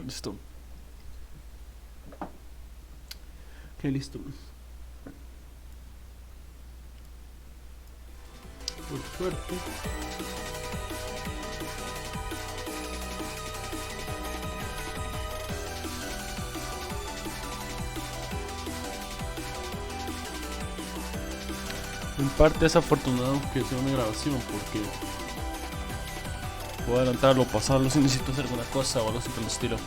Listo. Ok, listo. Por suerte. En parte es afortunado que sea una grabación porque puedo adelantarlo, pasarlo si necesito hacer alguna cosa o algo así por el estilo.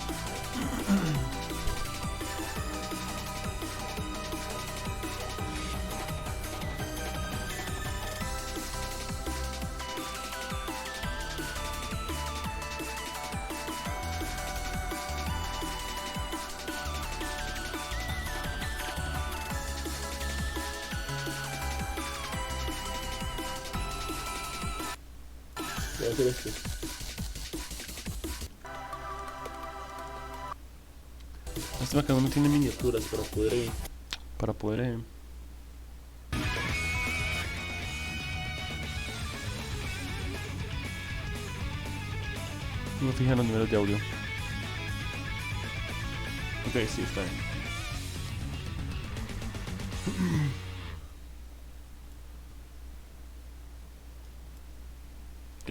Voy a hacer esto. Lástima que no tiene miniaturas para poder no me fijé en los niveles de audio. Ok, sí, está bien. Ok.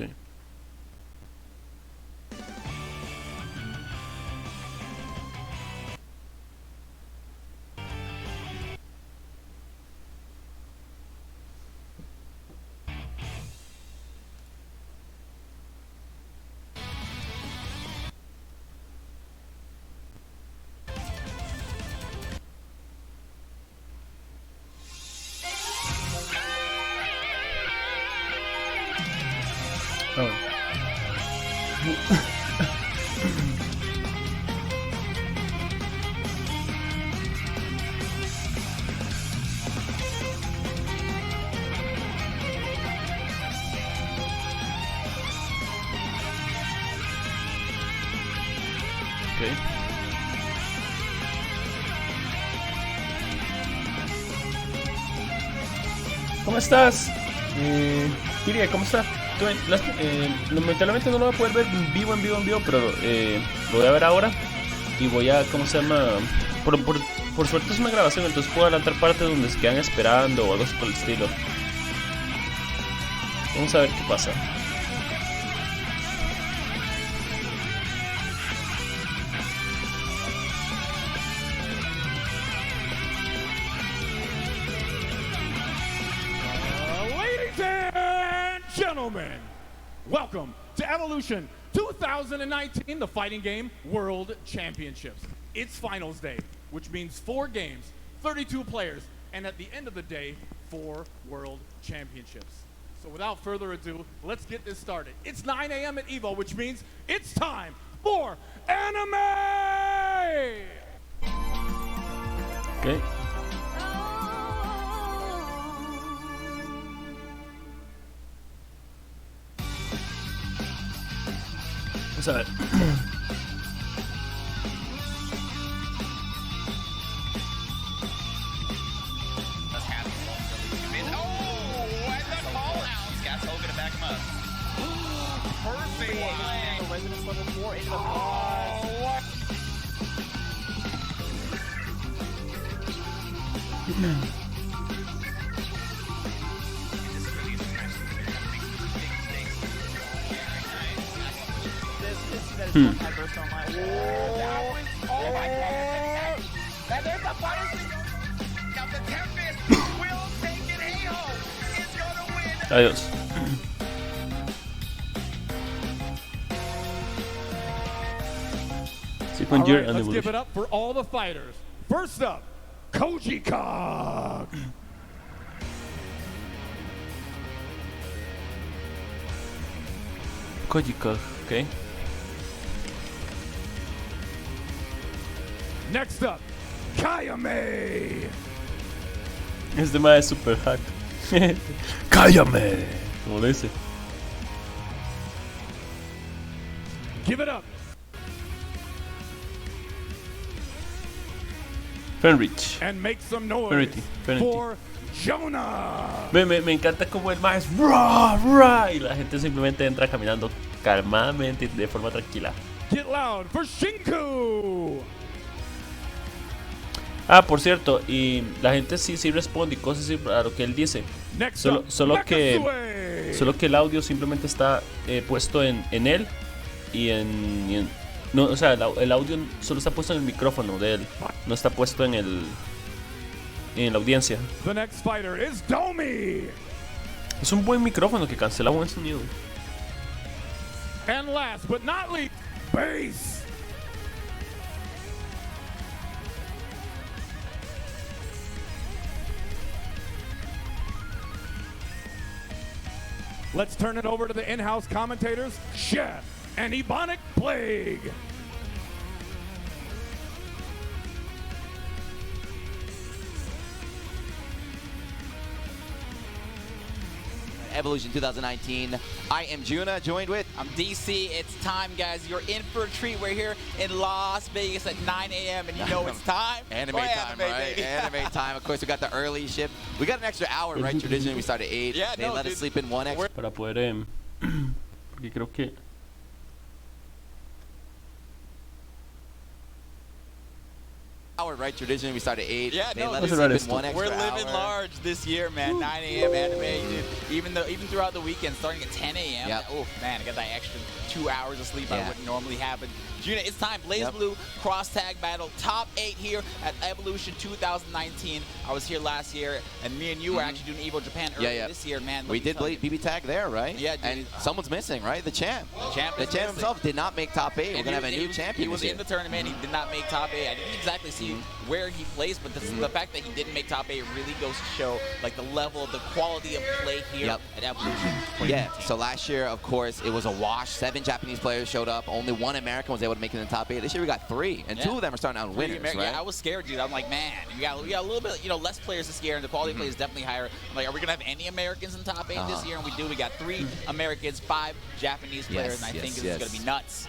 A ver. Okay. ¿Cómo estás? Kiria, ¿cómo estás? Lamentablemente no lo voy a poder ver en vivo, pero lo voy a ver ahora. Y voy a, ¿cómo se llama? Por suerte es una grabación, entonces puedo adelantar partes donde se quedan esperando o algo así por el estilo. Vamos a ver qué pasa. Gentlemen, welcome to Evolution 2019, the fighting game World Championships. It's finals day, which means 4 games, 32 players, and at the end of the day, 4 World Championships. So without further ado, let's get this started. It's 9 a.m. at EVO, which means it's time for anime! Okay. Vamos a ver. Adiós. Second year and let's give evolution. it up for all the fighters. First up, Koji Kog. Koji Kog, okay. Next up, Kayame. Este mae es super hack. ¡Cállame! Como lo dice. Give it up. Fenrich. And make some noise Fenrich. for Jonah. Me encanta como el mae es ¡Rah! ¡Rah! Y la gente simplemente entra caminando calmadamente de forma tranquila. get loud for Shinku. Ah, por cierto, y la gente sí responde y cosas así a lo que él dice. Next Solo, up, solo que Makasue. solo que el audio simplemente está puesto en él no, o sea, el audio solo está puesto en el micrófono de él, no está puesto en la audiencia. The next fighter is Domi. Es un buen micrófono que cancela buen sonido. And last but not least, Base. Let's turn it over to the in-house commentators, Chef and Ebonic Plague. Evolution 2019. I am Juna, joined with... I'm DC. It's time, guys. You're in for a treat. We're here in Las Vegas at 9 a.m. and you know it's time. Anime for time, right? baby. Anime time. Of course, we got the early shift. We got an extra hour, right? Traditionally, we start at 8. Yeah, they no, let dude. us sleep in one extra Para poder porque creo que hour, right? Traditionally, we start at 8. Yeah, they no, let us dude. sleep in one extra We're living hour. large this year, man. 9 a.m. anime. Even throughout the weekend, starting at 10 a.m. Yep. Oh man, I got that extra 2 hours of sleep I Yeah. wouldn't normally have. But Juna, it's time. Blaze Yep. Blue cross tag battle, top 8 here at Evolution 2019. I was here last year, and me and you were actually doing Evo Japan earlier this year, man. We did BBTAG there, right? Yeah, dude. And someone's missing, right? The champ. The champ The is champ missing. himself did not make top 8. We're going to have a new champion He was this in year. the tournament. He did not make top 8. I didn't exactly see where he placed, but the fact that he didn't make top 8 really goes to show like the level of the quality of play here Yep. at Evolution. Yeah, so last year, of course, it was a wash. 7 Japanese players showed up. Only 1 American was able to make it in the top 8. This year we got 3, and 2 of them are starting out winners, right? Yeah, I was scared, dude. I'm like, man, we got a little bit, less players this year, and the quality of play is definitely higher. I'm like, are we gonna have any Americans in top 8 this year? And we do. We got 3 Americans, 5 Japanese players, and I think this is gonna be nuts.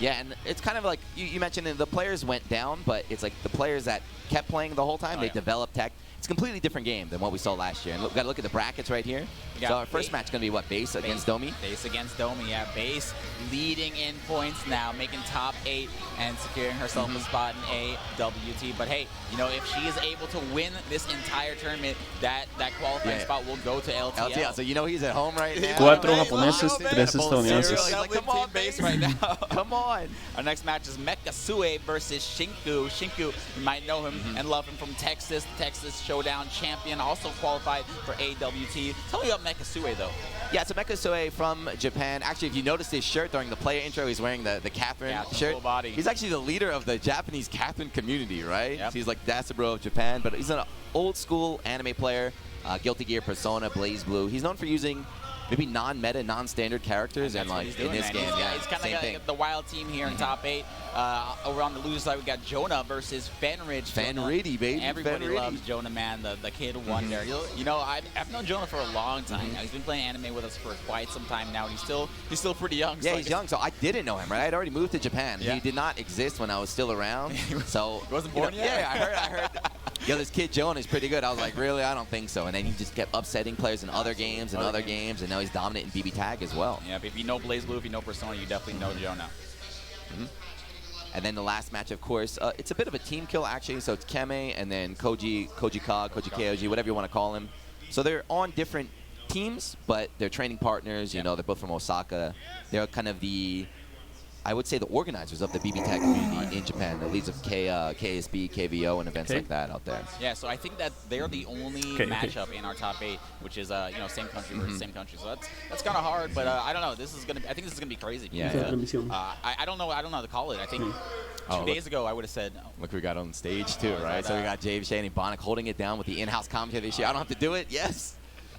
Yeah, and it's kind of like you mentioned the players went down, but it's like the players that kept playing the whole time, they developed tech. It's a completely different game than what we saw last year. And we've got to look at the brackets right here. So our first match is going to be what, Base against Domi? Base against Domi, yeah. Base leading in points now, making top 8 and securing herself a spot in AWT. But hey, if she is able to win this entire tournament, that qualifying spot will go to LTL. LTL, so he's at home right now. 4 japoneses, 3 estadounidenses. He's like, come on, Base right now. Come on. Our next match is Makasue versus Shinku. Shinku, you might know him and love him from Texas. Texas Showdown champion, also qualified for AWT. Tell me about Makasue, though. Yeah, so Makasue from Japan. Actually, if you noticed his shirt during the player intro, he's wearing the Catherine shirt. Full body. He's actually the leader of the Japanese Catherine community, right? Yep. So he's like Dasabro of Japan, but he's an old school anime player. Guilty Gear, Persona, Blaze Blue. He's known for using maybe non-meta, non-standard characters, and like in this game, it's kind of like the wild team here in top 8. Over on the loser side, we got Jonah versus Fenridge. Fenridge, baby. Everybody loves Jonah, man, the kid wonder. I've known Jonah for a long time now. He's been playing anime with us for quite some time now. And he's still pretty young. Yeah, so he's young, so I didn't know him, right? I'd already moved to Japan. Yeah. He did not exist when I was still around. So He wasn't born yet? Yeah, I heard. This kid Jonah is pretty good. I was like, really? I don't think so. And then he just kept upsetting players in other games and other games, and now he's dominant in BBTAG as well. Yeah, but if you know Blaze Blue, if you know Persona, you definitely know Jonah. And then the last match, of course, it's a bit of a team kill, actually. So it's Keme and then Koji Koji, whatever you want to call him. So they're on different teams, but they're training partners. They're both from Osaka. They're kind of I would say the organizers of the BBTAG community in Japan, the leads of KSB, KVO, and events like that out there. Yeah, so I think that they're the only matchup in our top 8, which is same country versus same country. So that's kind of hard, but I don't know. I think this is gonna be crazy. Yeah. I don't know how to call it. I think 2 days ago I would have said. Look, we got on stage too, right? So we got James Shane and Bonnick holding it down with the in-house commentary this year. I don't have to do it.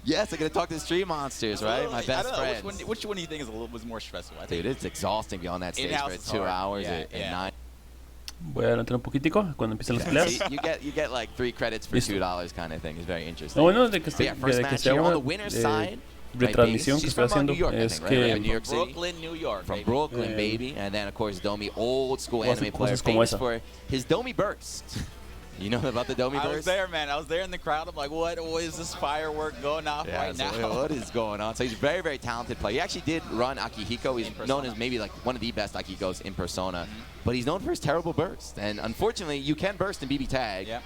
Yes, I'm going to talk to the Stream Monsters, right? My best friends. Which one do you think was more stressful? I think Dude, it's exhausting to be on that stage for 2 hours and 9. Voy a adelantar un poquitico cuando empiecen las peleas. See, you get like 3 credits for $2 kind of thing. It's very interesting. Lo bueno de que esté First match here on the winner's side. retransmisión que estoy haciendo Right? es que New York City. Brooklyn, New York. From baby. Brooklyn, baby. And then, of course, Domi, old school Cosas anime player, como famous esa. for his Domi burst. You know about the Domi burst? I was there, man. I was there in the crowd. I'm like, what is this firework going off right now? What is going on? So he's a very, very talented player. He actually did run Akihiko. He's known as maybe like one of the best Akihikos in Persona. But he's known for his terrible burst. And unfortunately, you can burst in BBTAG. Yeah.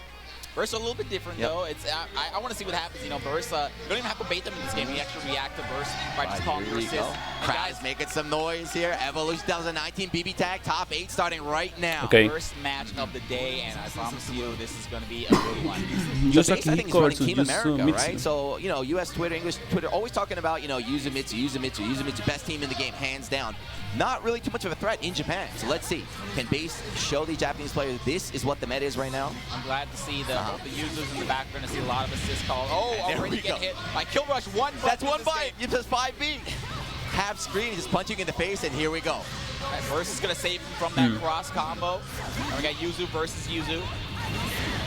Bursts are a little bit different, though. It's I want to see what happens. You know, bursts, you don't even have to bait them in this game. You actually react to bursts by just calling your assist. Crowd is making some noise here. Evolution 2019 BBTAG top 8 starting right now. Okay. First match of the day, and I promise you, this is going to be a good one. So Base, I think, is running Team America, right? So, you know, U.S. Twitter, English Twitter, always talking about, you know, Yuzumitsu, best team in the game, hands down. Not really too much of a threat in Japan. So let's see. Can Base show these Japanese players this is what the meta is right now? I'm glad to see the users in the back. We're going to see a lot of assists calls. Oh, already get hit by Kill Rush. That's one bite. You just 5B. Half screen, just punching in the face, and here we go. Right, Burst is going to save him from that cross combo. And we got Yuzu versus Yuzu.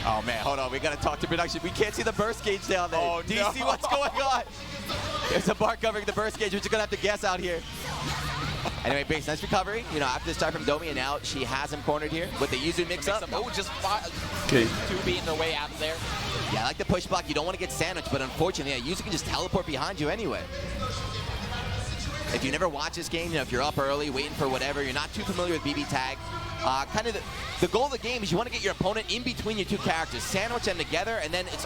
Oh, man, hold on. We got to talk to production. We can't see the burst gauge down there. Oh, do you see what's going on? There's a bar covering the burst gauge, which you're going to have to guess out here. Anyway, Base, nice recovery. You know, after the start from Domi, and now she has him cornered here with the Yuzu mix-up. Oh, just 2 beating their way out of there. Yeah, I like the push block. You don't want to get sandwiched, but unfortunately, yeah, Yuzu can just teleport behind you anyway. If you never watch this game, you know, if you're up early, waiting for whatever, you're not too familiar with BBTAG, kind of the goal of the game is you want to get your opponent in between your two characters, sandwich them together, and then it's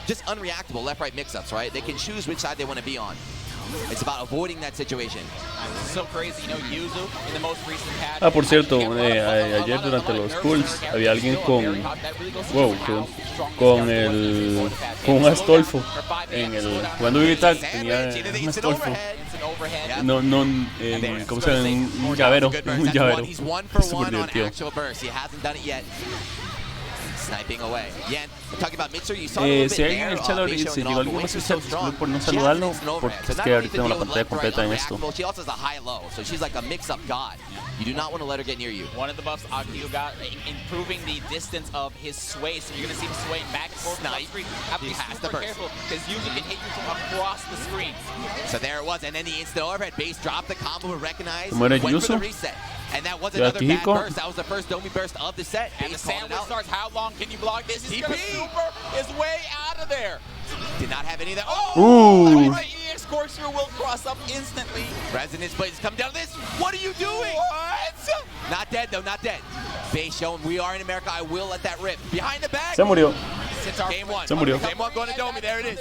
just unreactable left-right mix-ups, right? They can choose which side they want to be on. It's about avoiding that situation. So crazy, you know, Yuzu in the most recent patch. Ah, por cierto, ayer durante los pools había alguien con un Astolfo en el jugando BBTAG, tenía un Astolfo. No, ¿cómo se llama? Un llavero, Es súper divertido. Sniping away. Yeah, talking about Mitsu, you saw a little bit si alguien en el chat ahorita, si llegó alguien más disculpe por no saludarlo, porque es que ahorita tengo la pantalla completa en esto. She also has a high-low, so she's like a mix-up god. You do not want to let her get near you. One of the buffs Akihiko got, improving the distance of his sway, so you're going to see him swaying back and forth. You have to be super careful, because Yuzu can hit you from across the screen. So there it was, and then the instant overhead. Base dropped the combo, recognized, went for the reset. And that was another bad burst. That was the first Domi burst of the set. And the sandwich starts. How long can you block this? He's going to super his way out of there. Did not have any of that. Oh! Right, EX corkscrew will cross up instantly. Resonance Blaze come down to this. What are you doing? What? Not dead, though, not dead. Base showing we are in America. I will let that rip. Behind the back. Se murió. Game 1. Se murió. Game 1 going to Domi. There it is.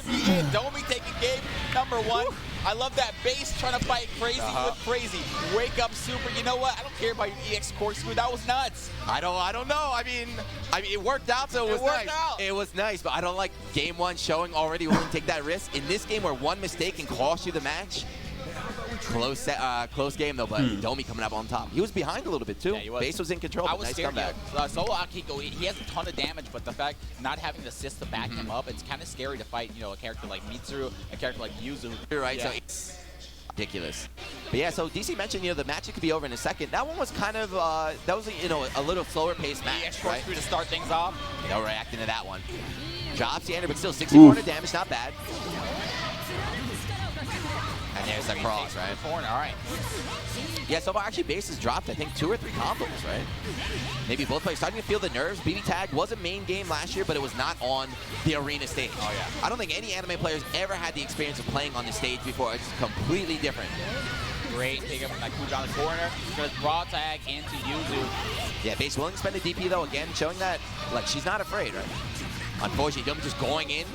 Domi taking game number 1. I love that Base trying to fight crazy with crazy. Wake up super. You know what? I don't care about your EX corkscrew. That was nuts. I don't know. I mean, it worked out, so it was nice. It was nice, but I don't like game 1 showing already willing to take that risk. In this game where one mistake can cost you the match, close game though, but Domi coming up on top. He was behind a little bit too. Yeah, Base was in control, but nice comeback. Solo Akihiko, he has a ton of damage, but the fact not having the assist to back him up, it's kind of scary to fight, you know, a character like Mitsuru, a character like Yuzu. You're right, so it's ridiculous. But yeah, so DC mentioned, you know, the match could be over in a second. That one was kind of, that was, you know, a little slower paced match, right? To start things off. No reacting to that one. Drops the ender, but still 64 damage, not bad. And there's the cross, right? All right. Yeah, so far actually Base has dropped, I think, 2 or 3 combos, right? Maybe both players starting to feel the nerves. BBTAG was a main game last year, but it was not on the arena stage. Oh, yeah. I don't think any anime players ever had the experience of playing on the stage before. It's completely different. Great pick up from that Kuja on the corner. Just raw tag into Yuzu. Yeah, Base willing to spend the DP, though, again, showing that, like, she's not afraid, right? Unfortunately, Domi just going in.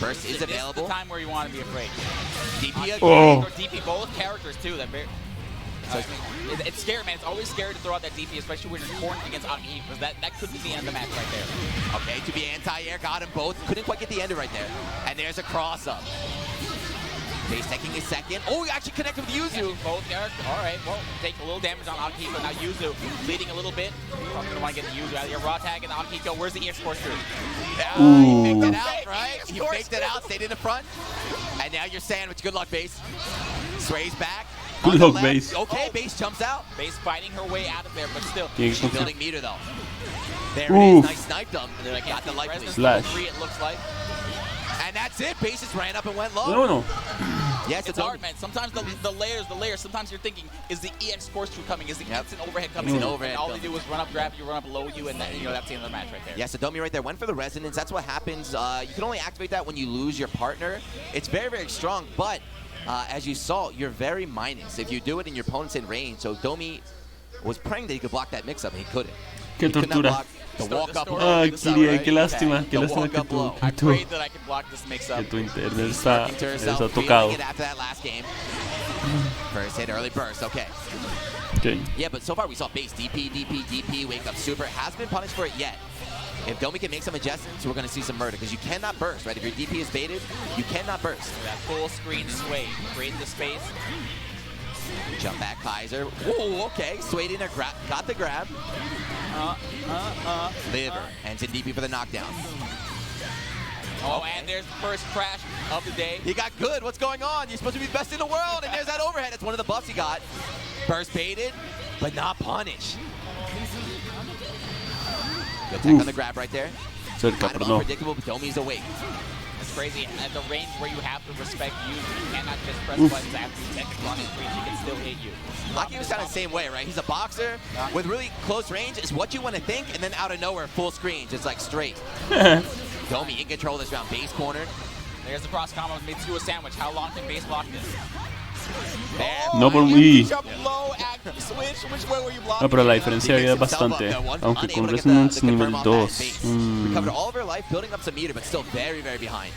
Burst is available. This is the time where you want to be afraid. DP or DP both characters too. That very, it's scary, man. It's always scary to throw out that DP, especially when you're cornered against Akihiko, because that could be the end of the match right there. Okay, to be anti-air, got them both. Couldn't quite get the ender right there. And there's a cross-up. Base taking a second. Oh, he actually connected with Yuzu. Yeah, both characters. All right, well, take a little damage on Akihiko. Now Yuzu bleeding a little bit. Probably going to want to get Yuzu out of here. Raw tag and Akihiko. Where's the EX corkscrew? He faked it out, right? He faked it out, stayed in the front. And now you're sandwich. Good luck, Base. Sways back. Good luck, Base. Okay, Base jumps out. Base fighting her way out of there, but still. She's building meter, though. There it is. Nice sniped them. Got the light slash. It looks like. And that's it. Base just ran up and went low. No. Yes, it's hard, man. Sometimes the layers. Sometimes you're thinking, is the EX course through coming? Is the instant overhead coming? And all they do is run up, grab you, run up below you, and then, that's the end of the match right there. Yeah, so Domi right there went for the resonance. That's what happens. You can only activate that when you lose your partner. It's very, very strong, but as you saw, you're very minus if you do it and your opponent's in range. So Domi was praying that he could block that mix-up, and he couldn't. Qué tortura. Ay, Kirie, qué lástima que I prayed that I could block this mix-up. tu internet está tocado. After that last game. First hit, early burst, okay. Okay. Yeah, but so far we saw base DP, wake up super. Hasn't been punished for it yet. If Domi can make some adjustments, we're going to see some murder, because you cannot burst, right? If your DP is baited, you cannot burst. That full screen sway, create the space. Jump back Kaiser. Whoa, okay. Swayed in there, got the grab. Liver, hands in DP for the knockdown. Oh, and there's the first crash of the day. He got good. What's going on? You're supposed to be the best in the world, and there's that overhead. That's one of the buffs he got. Burst baited, but not punished. Good tech on the grab right there. Cerca, Kind of pero no. unpredictable, but Domi's awake. It's crazy. At the range where you have to respect you cannot just press buttons after you technically on his reach. He can still hit you. Aki was kind of the same way, right? He's a boxer with really close range. Is what you want to think, and then out of nowhere, full screen, just like straight. Domi in control this round, base cornered. There's the cross combo, made to a sandwich. How long can base block this? No por mí. No, pero la diferencia de vida es bastante, aunque con Resonance nivel 2. Recovered all of her life, building up some meter, but still very, very behind.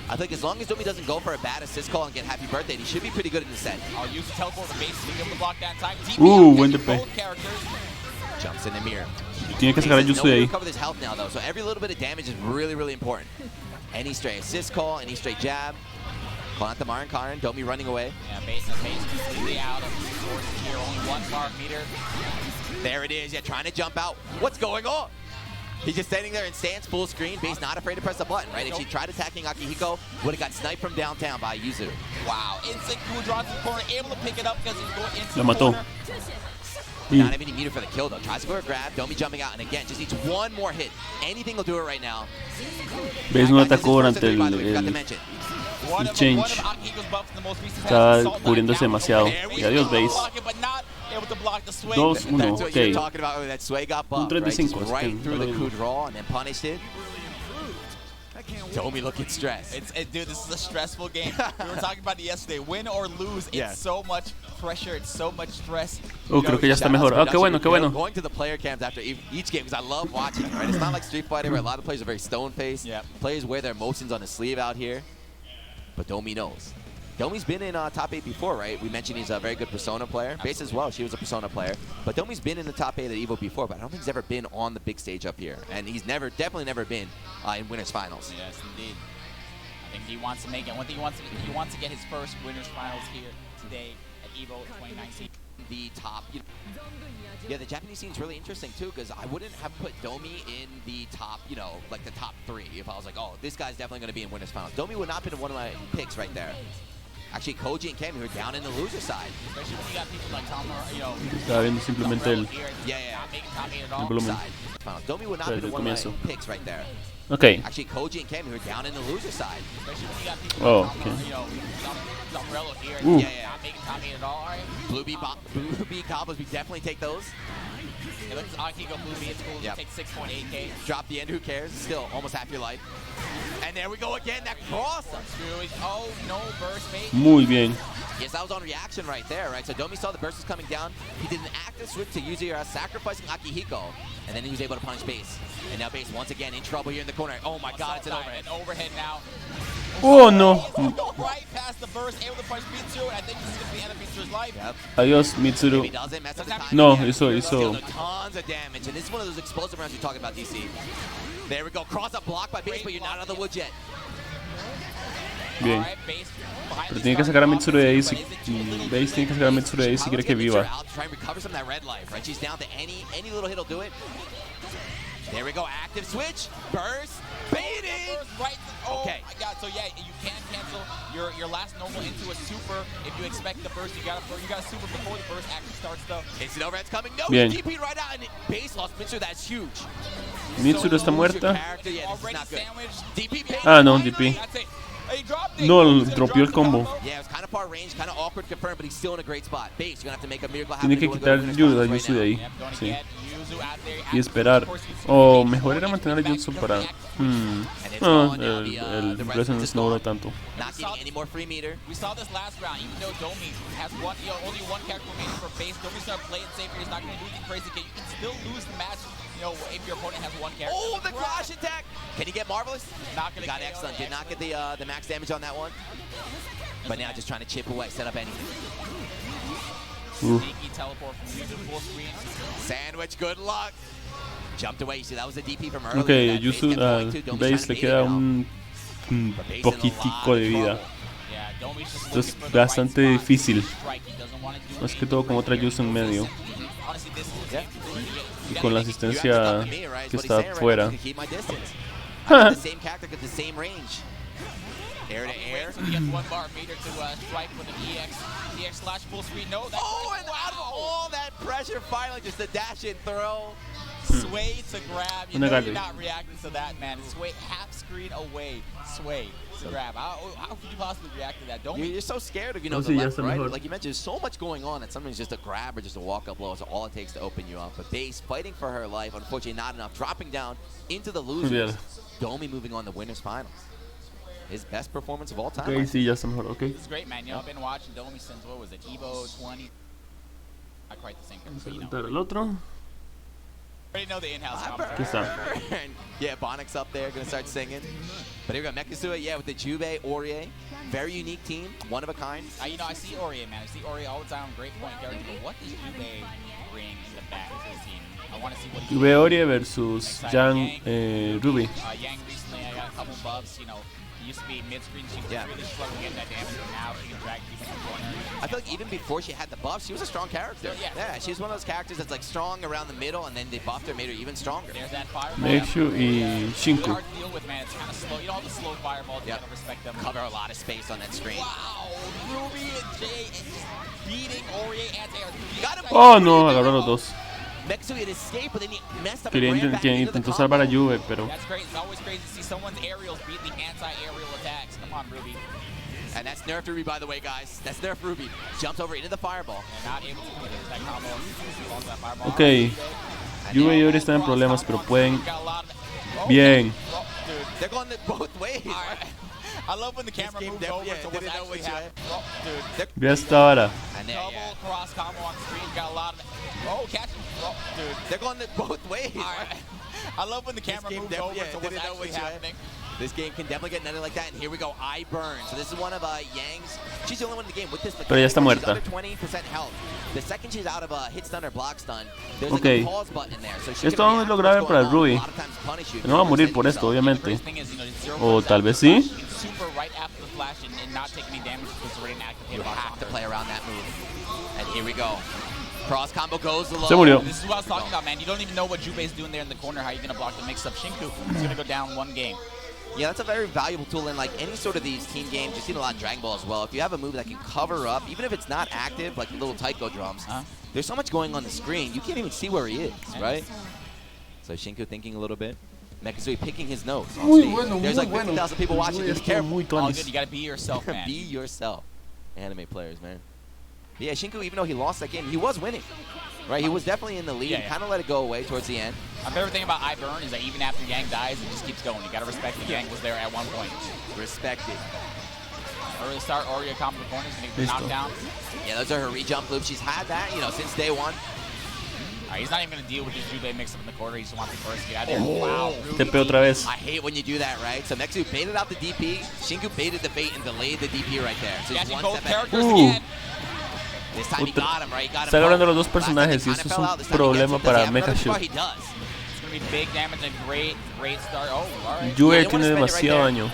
I think as long as Domi doesn't go for a bad assist call and get happy birthday, he should be pretty good in the set. I'll use the teleport to base to be able to block that time. Buen DP. Jumps in the mirror. Tiene que sacar a Yusu de ahí. Recover this health now, though, so every little bit of damage is really, really important. Any stray assist call, any stray jab. Calling out the Marin Karin, Domi running away. Yeah, base completely out of resources here. Only one mark meter. There it is. Yeah, trying to jump out. What's going on? He's just standing there in stance, full screen. Base not afraid to press the button, right? If she tried attacking Akihiko, would have got sniped from downtown by Yuzu. Wow. Instant coup draw to the corner, able to pick it up because he's going into La the mató. corner. Not having any meter for the kill, though. Tries to go for a grab. Domi jumping out, and again, just needs one more hit. Anything will do it right now. Base no atacó durante el change. Está cubriéndose demasiado. Y adiós, Base. 2-1, ok. Un 3 de 5. Right through the coup draw and then punished it. Domi looking stressed. Dude, this is a stressful game. We were talking about it yesterday. Win or lose, it's so much pressure, it's so much stress. Creo que ya está mejor. Qué bueno, qué bueno. Going to the player cams after each game because I love watching it, right? It's not like Street Fighter where a lot of players are very stone-faced. Yeah. Players wear their emotions on the sleeve out here. But Domi knows. Domi's been in top 8 before, right? We mentioned he's a very good Persona player. Base as well, she was a Persona player. But Domi's been in the top 8 at EVO before, but I don't think he's ever been on the big stage up here. And he's definitely never been in Winners Finals. Yes, indeed. I think he wants to make it. One thing he wants to get his first Winners Finals here today at EVO 2019. The top, yeah, the Japanese scene's really interesting too, because I wouldn't have put Domi in the top, like the top 3 if I was like, oh, this guy's definitely going to be in Winners Finals. Domi would not have been one of my picks right there. Actually, Koji and Kemi who are down in the loser side. Especially when you got people like Tom, Estaba viendo simplemente el volumen. Domi would not have been one of my picks right there. Ok. Actually, Koji and Kemi who are down in the loser side. Oh, ok. Blue B combos, we definitely take those. It looks Akihiko Blue B, it's cool. Yep. Take 6.8K. Drop the end, who cares? Still almost half your life. And there we go again, that cross. Oh, no burst bait. Muy bien. Yes, that was on reaction right there, right? So Domi saw the burst was coming down. He did an active switch to Yuzuru, sacrificing Akihiko, and then he was able to punish Base. And now Base once again in trouble here in the corner. Oh my God, it's an overhead. An overhead now. Oh no. Right past the burst, able to punch Mitsuru. I think this is going to be the end of Mitsuru's life. Yep. Adiós, Mitsuru. He doesn't mess up the timing. No, again. hizo. Tons of damage, and this is one of those explosive rounds you're talking about, DC. There we go, cross up block by Base, but you're not out of the woods yet. Bien. Pero tiene que sacar a Mitsuru de ahí si Base tiene que sacar a Mitsuru de ahí si quiere que viva. Try and recover some of that red life, right? She's down to any little hit will do it. There we go, active switch, burst, baiting. Right. Oh okay. My God. So yeah, you can cancel your last normal into a super if you expect the burst. You got a super before the burst actually starts though. Instant overhead's coming. No, Bien. DP right out and Base lost Mitsuru. That's huge. Mitsuru está muerta. Yeah, this is not good. DP Ah, no, DP. That's it. No, dropeó el combo. Yeah, it was kind of far range, kind of awkward to confirm, but he's still in a great spot. Base, you're going to have to make a miracle happen. Tiene que quitar Yuzu de ahí. Sí. Y esperar. O mejor era mantener a Jutsu para... el Resonance no duró tanto. Not getting any more free meter. We saw this last round, even though Domi has only one character remaining for base. Domi's gonna play it safer. He's not gonna do anything crazy. You can still lose the match, if your opponent has one character. Oh, the clash attack! Can he get Marvelous? Not gonna got excellent. Did not get the max damage on that one. But now just trying to chip away, set up anything. Sneaky teleport from Yuzu full screen. Sandwich, good luck. Jumped away. You see, that was a DP from earlier. Ok, Yuzu Base le queda un poquitico de vida. Esto es bastante difícil. Más que todo con otra Yuzu en medio. Y con la asistencia que está afuera. Air to air. So he gets 1 bar meter to strike with an EX slash full screen. No, that's and out of all that pressure, finally just a dash and throw. Sway to grab. You know you're not reacting to that, man. Sway half screen away. Sway to grab. How could you possibly react to that? Don't you're so scared of the left, right? Like you mentioned, there's so much going on that sometimes just a grab or just a walk-up blow is all it takes to open you up. But Base fighting for her life, unfortunately not enough. Dropping down into the losers. Domi moving on the winners finals. His best performance of all time. Okay, sí, ya está mejor, okay. It's great, man. I've been watching Domi since, what was it, EVO 20? Not quite the same, but el otro. Already know the in-house Aquí está. Yeah, Bonix up there, gonna start singing. But here we go, Mekazue, yeah, with the Juve, Aurier. Very unique team, one of a kind. I see Aurier, man. I see Aurier all the time, great point character. But what does Juve bring in the back of his team? I want to see what he Juve Aurier versus Yang Ruby. Yang recently, I got a couple buffs, used to be mid-screen, she was really struggling getting that damage, and now she can drag people in the corner. I feel like even before she had the buff, she was a strong character. Yeah, she was one of those characters that's like strong around the middle, and then they buffed her, made her even stronger. There's that fireball. Meishu y Shinku. Hard to deal with, man. It's kind of slow. All the slow fireballs, you gotta respect them. Cover a lot of space on that screen. Wow, Ruby and Jay beating Aurier anti-air. Oh no, agarró los dos. Mekazue had escaped, but then he messed up Quería intentó salvar a Juve, pero... That's great. It's always crazy to see someone's aerials beat the anti-aerial attacks. Come on, Ruby. And that's nerfed Ruby, by the way, guys. That's nerfed Ruby. Jumps over into the fireball. And not able to get that combo. Ok. Juve y Ori están en problemas, pero pueden... Bien. They're going both ways. I love when the camera moves over to what's actually happening. Ya está ahora. Double cross combo on the screen. Got a lot of... Oh, catch him. Oh, dude. They're going both ways. I love when the camera moves over to what's actually happening. This game can definitely get netted like that. And here we go, I burn. So this is one of Yang's. She's the only one in the game with this. Pero ya está muerta. She's under 20% health. The second she's out of a hit stun or block stun, there's like a pause button in there. So esto no es lo grave para el Ruby. No va a morir por esto, obviamente. O tal vez sí. Super right after the flash and not take any damage because it's already an active hit. You have to play around that move. And here we go. Cross combo goes low. Se murió. This is what I was talking about, man. You don't even know what Jube's doing there in the corner. How are you going to block the mix-up? Shinku is going to go down one game. Yeah, that's a very valuable tool in like any sort of these team games. You've seen a lot in Dragon Ball as well. If you have a move that can cover up, even if it's not active, like the little Taiko drums, there's so much going on the screen, you can't even see where he is, right? So Shinku thinking a little bit. Mekazue picking his nose. There's like 50,000 people watching. Be careful. All good. You got to be yourself, man. Be yourself. Anime players, man. But yeah, Shinku, even though he lost that game, he was winning. Right, he was definitely in the lead. Kind of let it go away towards the end. My favorite thing about iBurn is that even after Yang dies, it just keeps going. You got to respect that Yang was there at one point. Respect it. Early start, Aurier combo the corners, and he knocked down. Yeah, those are her re-jump loops. She's had that, since day one. He's not even going to deal with this Jube mix-up in the corner. He just wants the first to get out of there. Wow. Tepe otra vez. I hate when you do that, right? So Mekazue baited out the DP. Shinku baited the bait and delayed the DP right there. So he's one step characters again. This time he got him, right? He got him. Está hablando de los dos personajes y eso es un problema para Mekazue. It's going to be big damage and great start. Oh, all right. Juve tiene demasiado daño.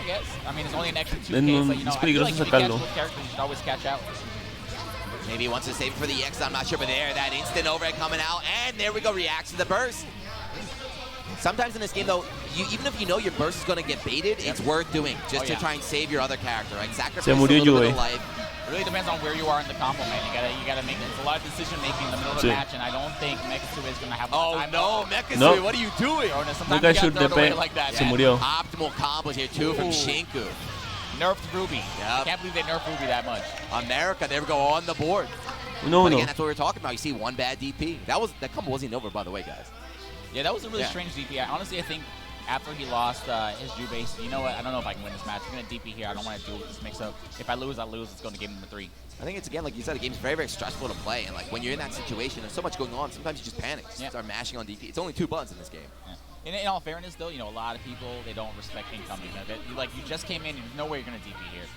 I mean, it's only an extra 2K, but es peligroso sacarlo. You should always catch out. Maybe he wants to save it for the EX, I'm not sure, but there, that instant overhead coming out, and there we go, reacts to the burst. Sometimes in this game, though, even if you know your burst is going to get baited, it's worth doing just to try and save your other character, right? Sacrifice a little bit of life. It really depends on where you are in the combo, man. You gotta make a lot of decision making in the middle of the match, and I don't think Mekazue is gonna have time. Oh no, Mekazue, what are you doing? Mekazue se murió. Optimal combos here too from Shinku. nerfed Ruby. I can't believe they nerfed Ruby that much. America, they go on the board. No, But no. again, that's what we were talking about. You see one bad DP. That combo wasn't over, by the way, guys. Yeah, that was a really strange DP. Honestly, I think after he lost his Jew base, you know what? I don't know if I can win this match. I'm going to DP here. I don't want to do this mix-up. If I lose, I lose. It's going to game number 3. I think it's, again, like you said, the game's very, very stressful to play. And like when you're in that situation, there's so much going on. Sometimes you just panic. You start mashing on DP. It's only 2 buttons in this game. Yeah. In all fairness, though, you know, a lot of people, they don't respect incoming. You just came in, there's no way you're going to DP here.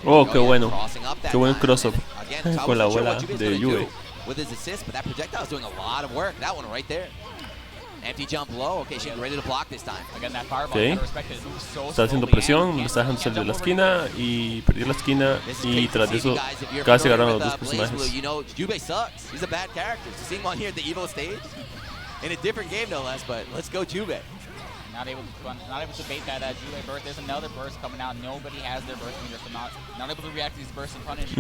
Oh, qué bueno. Qué buen cross-up con la bola de Juve. With his assist, but that projectile's doing a lot of work. That one right there. Empty jump low. Okay, she's ready to block this time. Again, that fireball, you gotta respect it. It moves so Está haciendo slowly presión, and lo está dejando salir de la esquina y perdió la esquina y tras de eso casi agarraron a los dos personajes. You know, Juve sucks. He's a bad character. So seeing him on here at the EVO stage, in a different game no less, but let's go Juve. Not able to bait that Juve burst. There's another burst coming out. Nobody has their burst meter, so not able to react to these bursts and punish.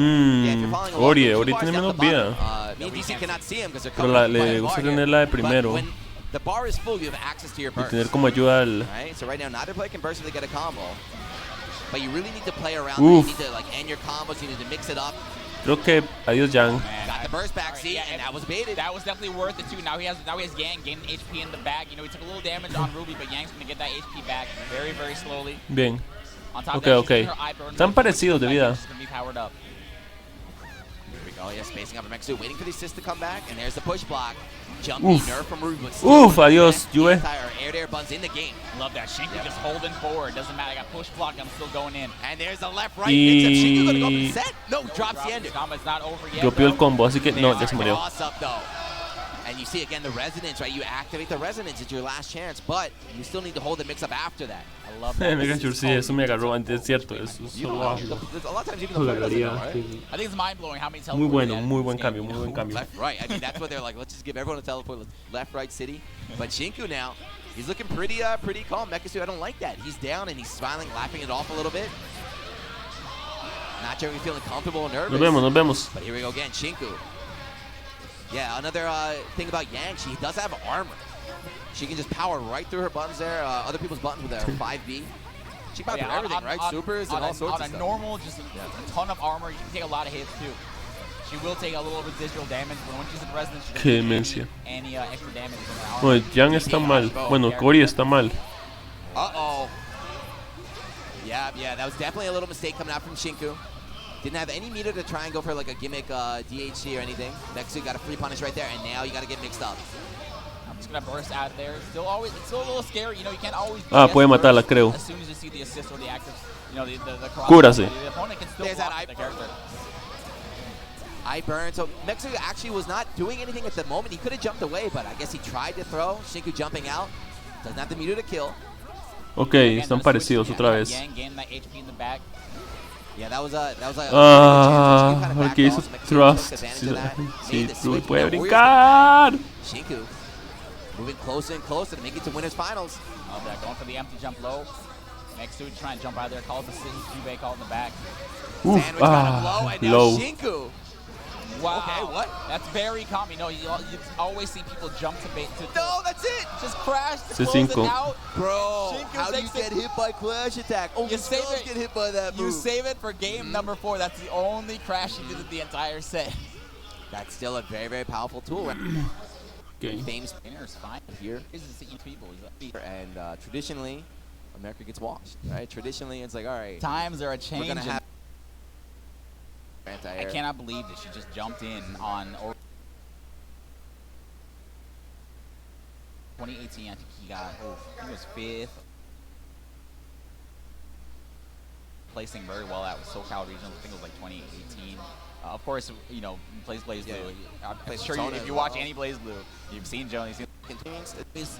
Ori tiene menos vida. DC cannot see him because they're Pero le gusta tener la de primero. The bar is full, you have access to your burst. Y tener como ayuda al... Right? So right now, neither player can burst if they get a combo. But you really need to play around. You need to like end your combos, you need to mix it up. Creo que adiós Yang. Got the burst back, see, and that was baited. That was definitely worth it too. Now he has Yang gaining HP in the back. You know, he took a little damage on Ruby, but Yang's gonna get that HP back very, very slowly. Bien. Okay. Están parecidos de vida. Oh yeah, spacing up from Mexu, waiting for the assist to come back, and there's the push block. Oof. Nerf from Ruby. Adiós, Juve. Air buns in the game. Love that. Shinku just holding forward. Doesn't matter. I got push block. I'm still going in. And there's the left right. Shinku gonna go for the set. No, drops the ender. Combo's not over yet. Dropió el combo, así que no, ya se murió. And you see again the resonance, right? You activate the resonance. It's your last chance, but you still need to hold the mix up after that. I love that. Mega Sure, sí, eso me agarró antes, es cierto. Eso solo hazlo. A lot of times even the player doesn't know, right? I think it's mind blowing how many teleports. Muy bueno, muy buen cambio, muy buen cambio. Left right. I mean that's what they're like. Let's just give everyone a teleport. Left right city. But Shinku now, he's looking pretty calm. Mekasu, I don't like that. He's down and he's smiling, laughing it off a little bit. Not sure if he's feeling comfortable or nervous. Nos vemos. But here we go again, Shinku. Yeah, another thing about Yang, she does have armor. She can just power right through her buttons there, other people's buttons with her 5B. She can power through everything, right? Supers and all sorts of stuff. On a normal, just a ton of armor, you can take a lot of hits too. She will take a little residual damage, but when she's in resonance, she doesn't take any extra damage from her armor. No, Yang está mal. Bueno, Ori está mal. Uh-oh. Yeah, that was definitely a little mistake coming out from Shinku. Didn't have any meter to try and go for like a gimmick DHC or anything. Nexu got a free punish right there, and now you got to get mixed up. I'm just gonna burst out there. It's still a little scary. You know, you can't always. Puede matarla, creo. As soon as you see the assist or the active, you know, the cross. Cúrase. The opponent can still block the character. I burn. So Nexu actually was not doing anything at the moment. He could have jumped away, but I guess he tried to throw. Shinku jumping out. Doesn't have the meter to kill. Okay, están parecidos otra vez. Yang gained that HP in the back. Yeah, that was a porque hizo thrust. Sí, Ruby puede brincar. Shinku moving closer and closer to make it to winners finals. Oh, they're going for the empty jump low. Next dude trying to jump out there, calls the city, Jubei called in the back. Sandwich low, and now low. Shinku. Wow. Okay, what? That's very common. You know, you always see people jump to bait. No, that's it. Just crash to close it out. Bro, Shinku how do you get hit by Clash Attack? Oh, you save it. Get hit by that move. You save it for game number 4. That's the only crash you did in the entire set. That's still a very, very powerful tool. Okay. Famous spinners fine here. And traditionally, America gets washed, right? Traditionally, it's like, all right. Times are a change. We're gonna have I cannot believe that she just jumped in on 2018. I think he was 5th. Placing very well at SoCal regional. I think it was like 2018. Of course, you know, plays Blaze Blue. I'm sure if you watch any Blaze Blue, you've seen Joan. He's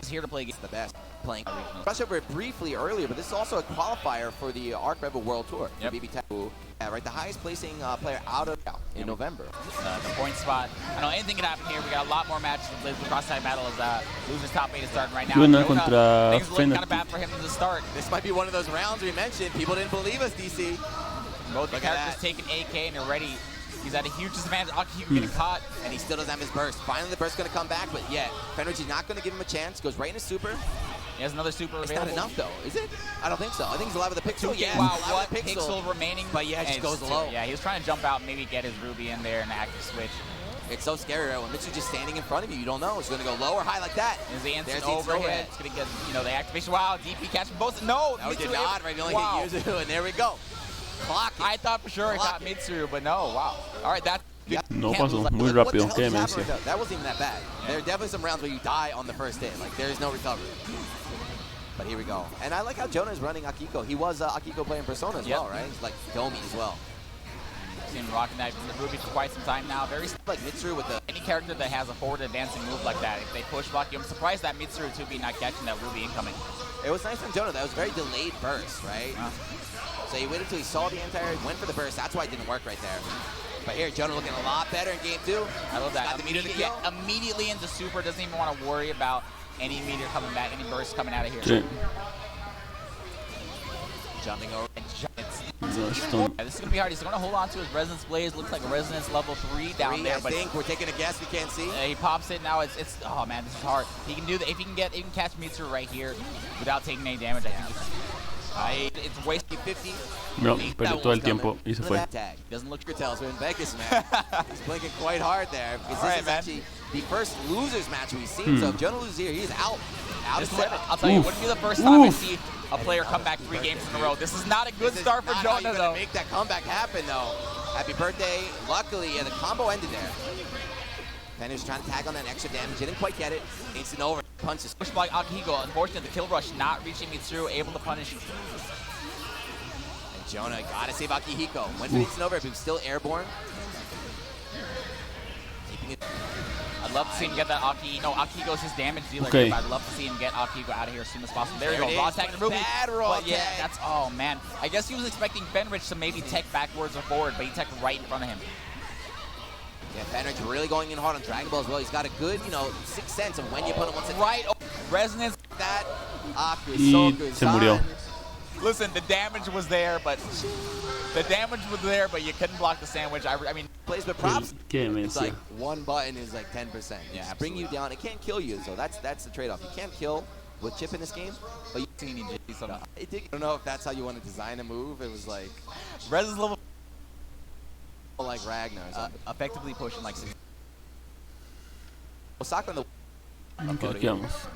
here to play against the best playing regional. Brushed over it briefly earlier, but this is also a qualifier for the Arc Rebel World Tour. Yep. BBTAG. Yeah, right, the highest placing player out of in November. The point spot. I know anything can happen here. We got a lot more matches in Blaze Blue Cross-Type Battle as losers top 8 is starting right now. Things look kind of bad for him to start. This might be one of those rounds we mentioned. People didn't believe us, DC. Both the characters taking AK and they're ready. He's at a huge disadvantage. Aki getting caught. And he still doesn't have his burst. Finally, the burst's going to come back, but yeah, Fenridge is not going to give him a chance. Goes right into super. He has another super It's available. not enough, though, is it? I don't think so. I think he's alive with the pixel. Yeah, Wow, alive what with the pixel remaining? But yeah, it just And goes low. Yeah, he was trying to jump out, maybe get his Ruby in there and active switch. It's so scary, right? When Mitsu's just standing in front of you, you don't know. It's going to go low or high like that. There's the instant There's the instant overhead. It's going to get, you know, the activation. Wow, DP catch both. No, No, it did Mitsuru not, right? He only wow. hit Yuzu, and there we go. Clock it. I thought for sure it got Mitsuru, but no, wow. All right, that's... No Can't pasó, lose like- muy what the rápido. hell ¿Qué just me happened decía? with that wasn't even that bad. There are definitely some rounds where you die on the first hit. Like, there is no recovery. But here we go. And I like how Jonah is running Akiko. He was Akiko playing Persona as well, right? He's like Domi as well. Seen him rocking that Ruby for quite some time now. Very Like Mitsuru with the... any character that has a forward advancing move like that, if they push block you, I'm surprised that Mitsuru 2B not catching that Ruby incoming. It was nice from Jonah. That was very delayed burst, right? So he waited till he saw the anti-air, went for the burst. That's why it didn't work right there. But here, Jonah looking a lot better in game 2. I love that. Got the meter to kill. Immediately into super, doesn't even want to worry about any meter coming back, any burst coming out of here. Sí. Jumping over. No, This stun. is going to be hard. He's going to hold on to his Resonance Blaze. Looks like a Resonance level 3 down there. I But think we're taking a guess. We can't see. he pops it now. It's oh man, this is hard. He can do that if he can catch Mitsuru right here without taking any damage. I think it's wasted 50. No, perdió todo el tiempo y se fue. Tag. Doesn't look good. Tells we're in Vegas, man. He's blinking quite hard there. Because this is actually the first losers match we've seen. So if Jonah loses here, he's out. Out of 7. I'll tell you, it wouldn't be the first time I see a player come back 3 games in a row. This is not a good start for Jonah, though. Make that comeback happen, though. Happy birthday. Luckily, yeah, the combo ended there. Penner's trying to tag on that extra damage. Didn't quite get it. Instant over. Punches. Push by Akihiko. Unfortunately, the kill rush not reaching Mitsuru, able to punish. And Jonah gotta save Akihiko. Went for the instant over, but he was still airborne. Keeping it. I'd love to see him get that Aki. No, Akihiko's his damage dealer. Okay. But I'd love to see him get Akihiko out of here as soon as possible. There you There go. it Raw is. tag the Ruby. Bad raw But yeah, tag. that's, oh man. I guess he was expecting Benrich to maybe tech backwards or forward, but he teched right in front of him. Yeah, Penrich really going in hard on Dragon Ball as well. He's got a good, sixth sense of when your opponent wants to Right. Resonance. that. Aku is Y so good. se murió. Listen, the damage was there, but you couldn't block the sandwich. I mean, Plays with props. ¿Qué me It's decía? like one button is like 10%. Yeah, Just bring you down. It can't kill you, so that's the trade-off. You can't kill with chip in this game, but you I don't know if that's how you want to design a move. It was like Resonance level like Ragnar or something. effectively pushing like 6. Osaka on the ¿Qué vamos?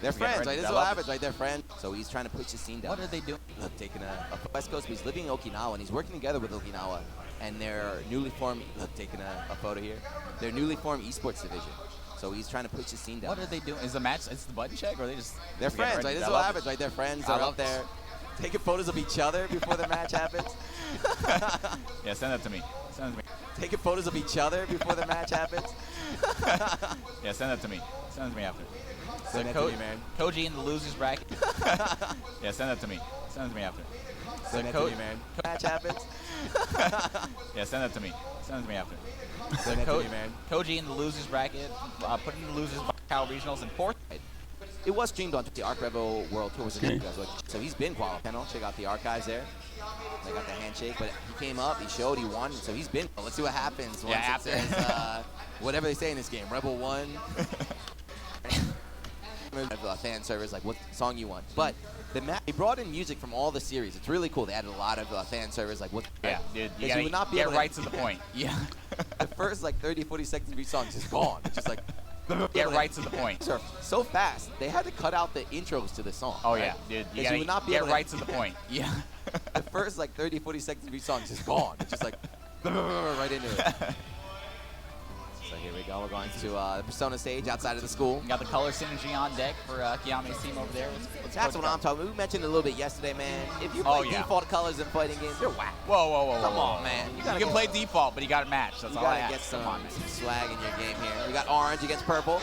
they're Getting friends, ready right? to This is what develop. happens, right? They're friends. So he's trying to push the scene down. What are they doing? Look, taking a West Coast, but he's living in Okinawa, and he's working together with Okinawa and their newly formed, look, taking a photo here, their newly formed esports division. So he's trying to push the scene down. What are they doing? Is the match? Is the button check, or are they just? They're getting friends, ready right? to This is what develop? happens, right? They're friends. I They're love up there taking photos of each other before the match happens. Yeah, send that to me. Send that to me. Taking photos of each other before the match happens. Yeah, send that to me. Send that to me after. Send that to me, man. Koji in the losers bracket. Yeah, send that to me. Send that to me after. Send that to me, man. Match happens. Yeah, send that to me. Send that to me after. Send that to me, man. Koji in the losers bracket, put in the losers Cal regionals in 4th. It was streamed on the Arc Revo World Tour. Okay. So he's been qualified. Check out the archives there. They got the handshake, but he came up, he showed, he won. So he's been. Let's see what happens once Yeah, it says whatever they say in this game. Rebel 1. Fan service, like what song you want. But the they brought in music from all the series. It's really cool. They added a lot of fan service, like what. Yeah, dude, you Because gotta would not be get able to- right to the point. Yeah. The first like 30, 40 seconds of each song is just gone. It's just like. Get right to the point. So fast, they had to cut out the intros to the song. Oh right? yeah, dude, you Because gotta would not be get able to- right to the point. Yeah. The first like 30, 40 seconds of each song is just gone. It's just like right into it. So here we go. We're going to the Persona stage outside of the school. We got the color synergy on deck for Kiyame's team over there. Let's That's go. what I'm talking about. We mentioned it a little bit yesterday, man. If you Oh, play yeah. default colors in fighting games, you're whack. Whoa. Come whoa. on, man. You gotta can go- play default, but you got to match. That's You all I gotta ask. get some, Come on, man. some swag in your game here. We got orange against purple.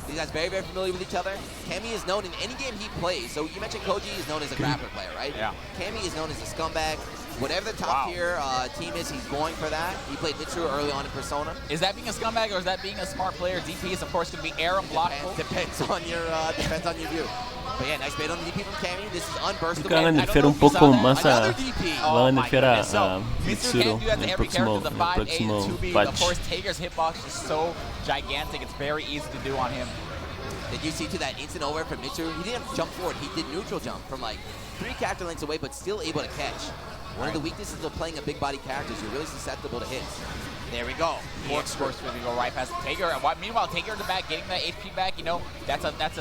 These guys very, very familiar with each other. Kami is known in any game he plays. So you mentioned Koji is known as a grappler player, right? Yeah. Kami is known as a scumbag. Whatever the top tier team is, he's going for that. He played Mitsuru early on in Persona. Is that being a scumbag or is that being a smart player? DP is of course going to be air unblockable. Depends on your view. But yeah, nice bait on the DP from Kami. This is unburstable. Creo que van a I don't nerfear know un if you saw poco that. más a... Another DP. Oh, Van a my nerfear goodness. a So, Mitsuru Mitsuru can't do that en to el every character. The 5A and próximo 2B. Of patch. course, Tager's hitbox is so gigantic. It's very easy to do on him. Did you see to that instant over from Mitsu? He didn't jump forward. He did neutral jump from like 3 character lengths away, but still able to catch. One of the weaknesses of playing a big body character is you're really susceptible to hits. There we go. Of course, really go right past Taker. Meanwhile, Taker in the back, getting that HP back. You know, that's a 20k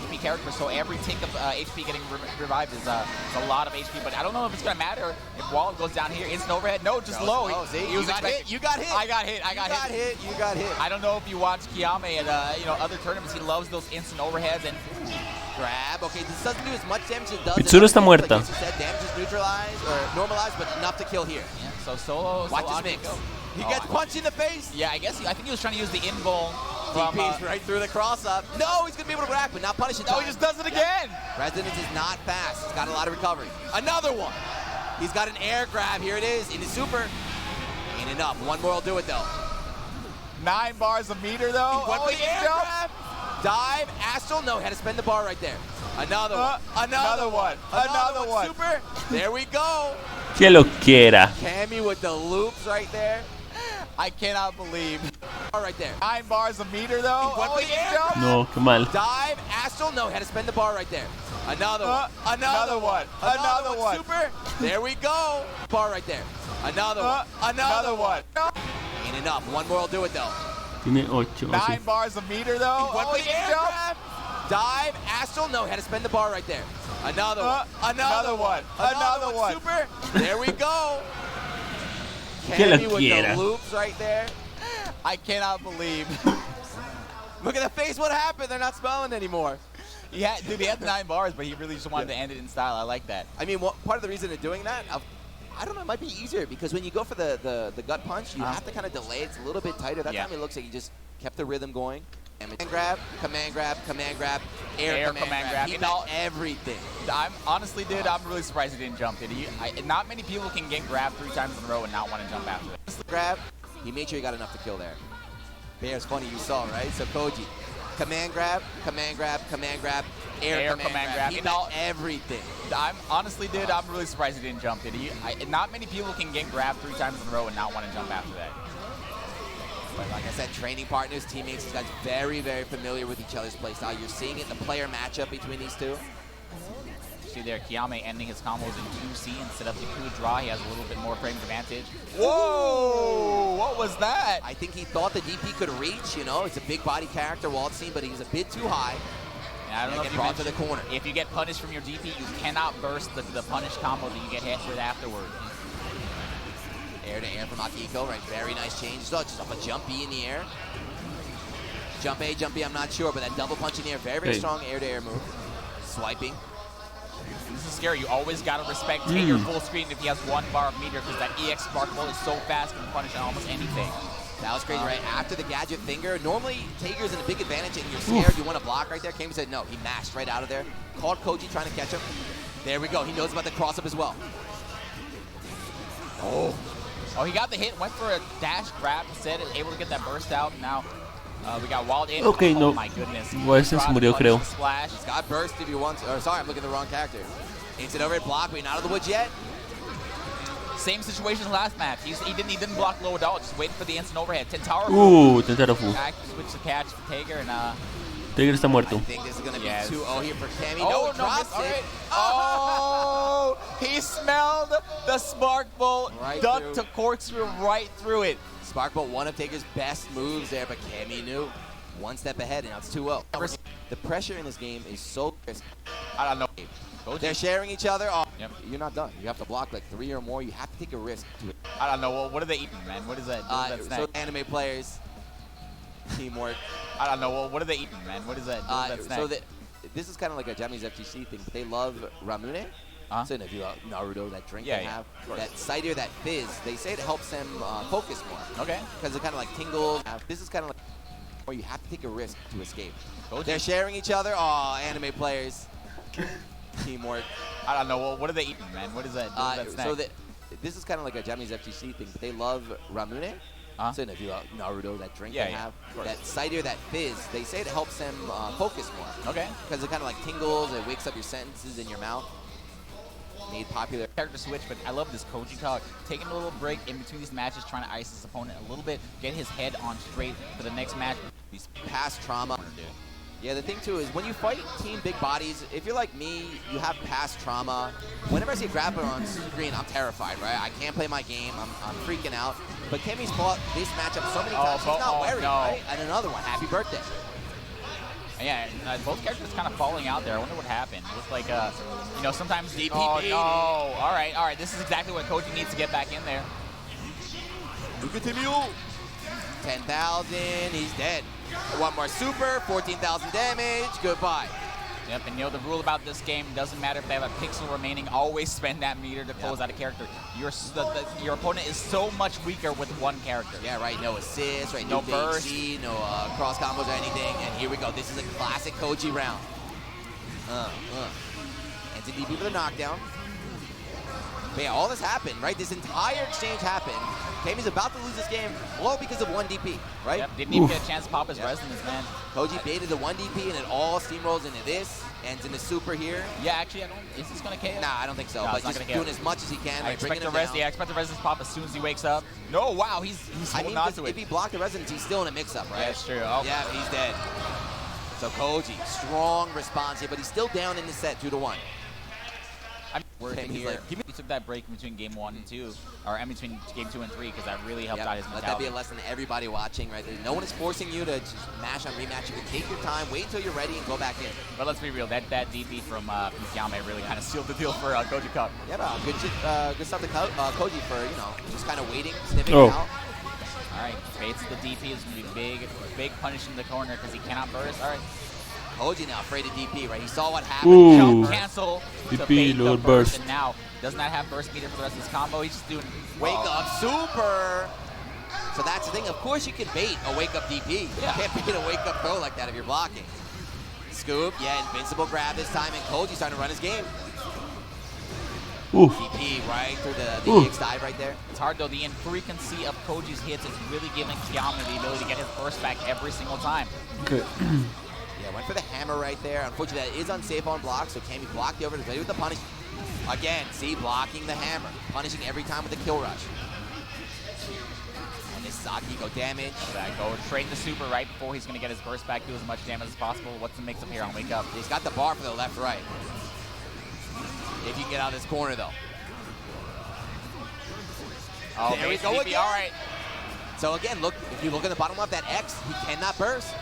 HP character. So every tick of HP getting revived is a lot of HP. But I don't know if it's gonna matter if Wallet goes down here. Instant overhead. No, just low. He was hit. You got hit. I got hit. You got hit. I don't know if you watch Kiame at other tournaments. He loves those instant overheads and. Grab. Okay, this doesn't do as much damage as it does. Mitsuru está muerta. Like you said, damage is neutralized or normalized, but enough to kill here. Yeah, so Solo. Watch this mix. He gets punched in the face. Yeah, I think he was trying to use the invuln. DP's right through the cross up. No, he's gonna be able to grab, but not punish it. No, he just does it again. Resonance is not fast. He's got a lot of recovery. Another one. He's got an air grab. Here it is in his super. Ain't enough. One more will do it though. 9 bars a meter though. He went for the air grab. Dive, Astral, no, had to spend the bar right there. Another one. Another one. Super. There we go. Que lo quiera. Cammy with the loops right there. I cannot believe. Right there. 9 bars a meter though. He went for the air grab. No, qué mal. Dive, Astral, no, had to spend the bar right there. Another one. Another one. Super. There we go. Bar right there. Another one. Ain't enough. One more will do it though. Tiene 8. 9 bars a meter though. He went for the air grab. Dive, Astral, no, had to spend the bar right there. Another one. Super. There we go. Cammy with the loops right there. I cannot believe. Look at the face. What happened? They're not smelling anymore. Yeah, dude, he had 9 bars, but he really just wanted to end it in style. I like that. I mean, part of the reason of doing that, I don't know, it might be easier because when you go for the gut punch, you have to kind of delay. It's a little bit tighter. That time it looks like he just kept the rhythm going. Command grab, air command grab. He got everything. I'm honestly, dude, I'm really surprised he didn't jump. Not many people can get grabbed 3 times in a row and not want to jump after it. Grab, he made sure he got enough to kill there. Bear's funny, you saw, right? So Koji, command grab, air command grab. He got everything. I'm honestly, dude, I'm really surprised he didn't jump. Not many people can get grabbed 3 times in a row and not want to jump after that. But like I said, training partners, teammates, these guys very, very familiar with each other's playstyle. You're seeing it in the player matchup between these two. See there, Kiame ending his combos in 2C instead of the coup draw. He has a little bit more frame advantage. Whoa! What was that? I think he thought the DP could reach, you know. It's a big body character, wall scene, but he's a bit too high. I don't know if you brought to the corner. If you get punished from your DP, you cannot burst the punish combo that you get hit with afterward. Air to air from Akiko, right? Very nice change. So just up a jump B in the air. Jump A, jump B, I'm not sure, but that double punch in the air, very, very strong air to air move. Swiping. This is scary. You always got to respect Taker full screen if he has 1 bar of meter because that EX Sparkle is so fast and can punish almost anything. That was crazy, right? After the gadget finger, normally Taker's in a big advantage and you're scared, you want to block right there. Kame said no, he mashed right out of there. Called Koji trying to catch him. There we go, he knows about the cross up as well. Oh, he got the hit, went for a dash grab instead, able to get that burst out. Now we got Wild in. Okay, oh no. My goodness. Ese se murió, creo. Splash. He's got burst if you want to. Or sorry, I'm looking at the wrong character. Instant overhead block, but he's not out of the woods yet. Same situation as last match. He didn't block low at all, just waiting for the instant overhead. Tentara. Tentara full. Switch the catch for Taker and Taker está muerto. I think this is gonna be 2-0 here for Cammy. Oh, no, drops it. Right. Oh, he smelled the Spark Bolt, ducked to corkscrew right through it. Spark Bolt, one of Taker's best moves there, but Cammy knew. One step ahead, and now it's 2-0. The pressure in this game is so crisp. I don't know. They're sharing each other. Oh, yep. You're not done. You have to block like 3 or more. You have to take a risk to it. I don't know. Well, what are they eating, man? What is that? So anime players, teamwork. I don't know. Well, what are they eating, man? What is that? So this is kind of like a Japanese FGC thing. But they love ramune. So if you Naruto, that drink they have, that cider, that fizz, they say it helps them focus more. Okay. Because it kind of like tingles. This is kind of like where you have to take a risk to escape. They're sharing each other. Oh, anime players. Teamwork. I don't know. Well, what are they eating, man? What is that? So this is kind of like a Japanese FGC thing, but they love ramune. So if you Naruto, that drink they have, that cider, that fizz, they say it helps them focus more. Okay. Because it kind of like tingles, it wakes up your sentences in your mouth. made popular. Character switch, but I love this Koji Kog taking a little break in between these matches, trying to ice his opponent a little bit, get his head on straight for the next match. These past trauma. Yeah, the thing too is when you fight team big bodies, if you're like me, you have past trauma. Whenever I see a grappler on screen, I'm terrified, right? I can't play my game. I'm freaking out. But Kemi's fought this matchup so many times, she's not wearing, right? And another one, happy birthday. Yeah, both characters kind of falling out there. I wonder what happened. It looks like, you know, sometimes DP. Oh, no. All right. This is exactly what Koji needs to get back in there. We continue. 10,000, he's dead. One more super, 14,000 damage, goodbye. Yep, and you know the rule about this game, doesn't matter if they have a pixel remaining, always spend that meter to close out a character. Your opponent is so much weaker with one character. Yeah, right, no assist, right, no burst, no cross combos or anything, and here we go. This is a classic Koji round. Into DP for the knockdown. But yeah, all this happened, right? This entire exchange happened. Kami's about to lose this game, all because of one DP, right? Yep, didn't even get a chance to pop his resonance, man. Koji baited the one DP, and it all steamrolls into this, ends in the super here. Yeah, actually, is this going to KO? Nah, I don't think so. No, but just doing as much as he can, I expect the resonance pop as soon as he wakes up. No, wow, he's holding on to it. If he blocked the resonance, he's still in a mix-up, right? Yeah, that's true. Oh. Yeah, he's dead. So Koji, strong response here, but he's still down in the set, 2-1. I'm working here. He took that break in between game 1 and 2, or in between game 2 and 3, because that really helped out his mentality. Let that be a lesson to everybody watching, right? No one is forcing you to just mash on rematch. You can take your time, wait until you're ready, and go back in. But let's be real, that DP from Yame really kind of sealed the deal for Koji Kog. Yeah, good stuff to Koji for, you know, just kind of waiting, sniffing it out. All right, baits the DP. Is going to be big punish in the corner because he cannot burst. All right. Koji now afraid of DP, right? He saw what happened. Jump cancel to bait the burst, and now does not have burst meter for the rest of his combo. He's just doing wake up super. So that's the thing. Of course you can bait a wake up DP. Yeah. You can't bait a wake up throw like that if you're blocking. Scoop, yeah, invincible grab this time, and Koji's starting to run his game. DP right through the EX dive right there. It's hard though. The infrequency of Koji's hits is really giving Kiame the ability to get his burst back every single time. Okay. Yeah, went for the hammer right there. Unfortunately, that is unsafe on block, so Kami blocked the over to ready with the punish. Again, see, blocking the hammer, punishing every time with the kill rush. And this Saki go damage. Go trade the super right before he's going to get his burst back, do as much damage as possible. What's the mix up here on Wake Up? He's got the bar for the left-right. If you can get out of this corner, though. Oh, there we go again. All right. So again, look, if you look at the bottom left, that X, he cannot burst.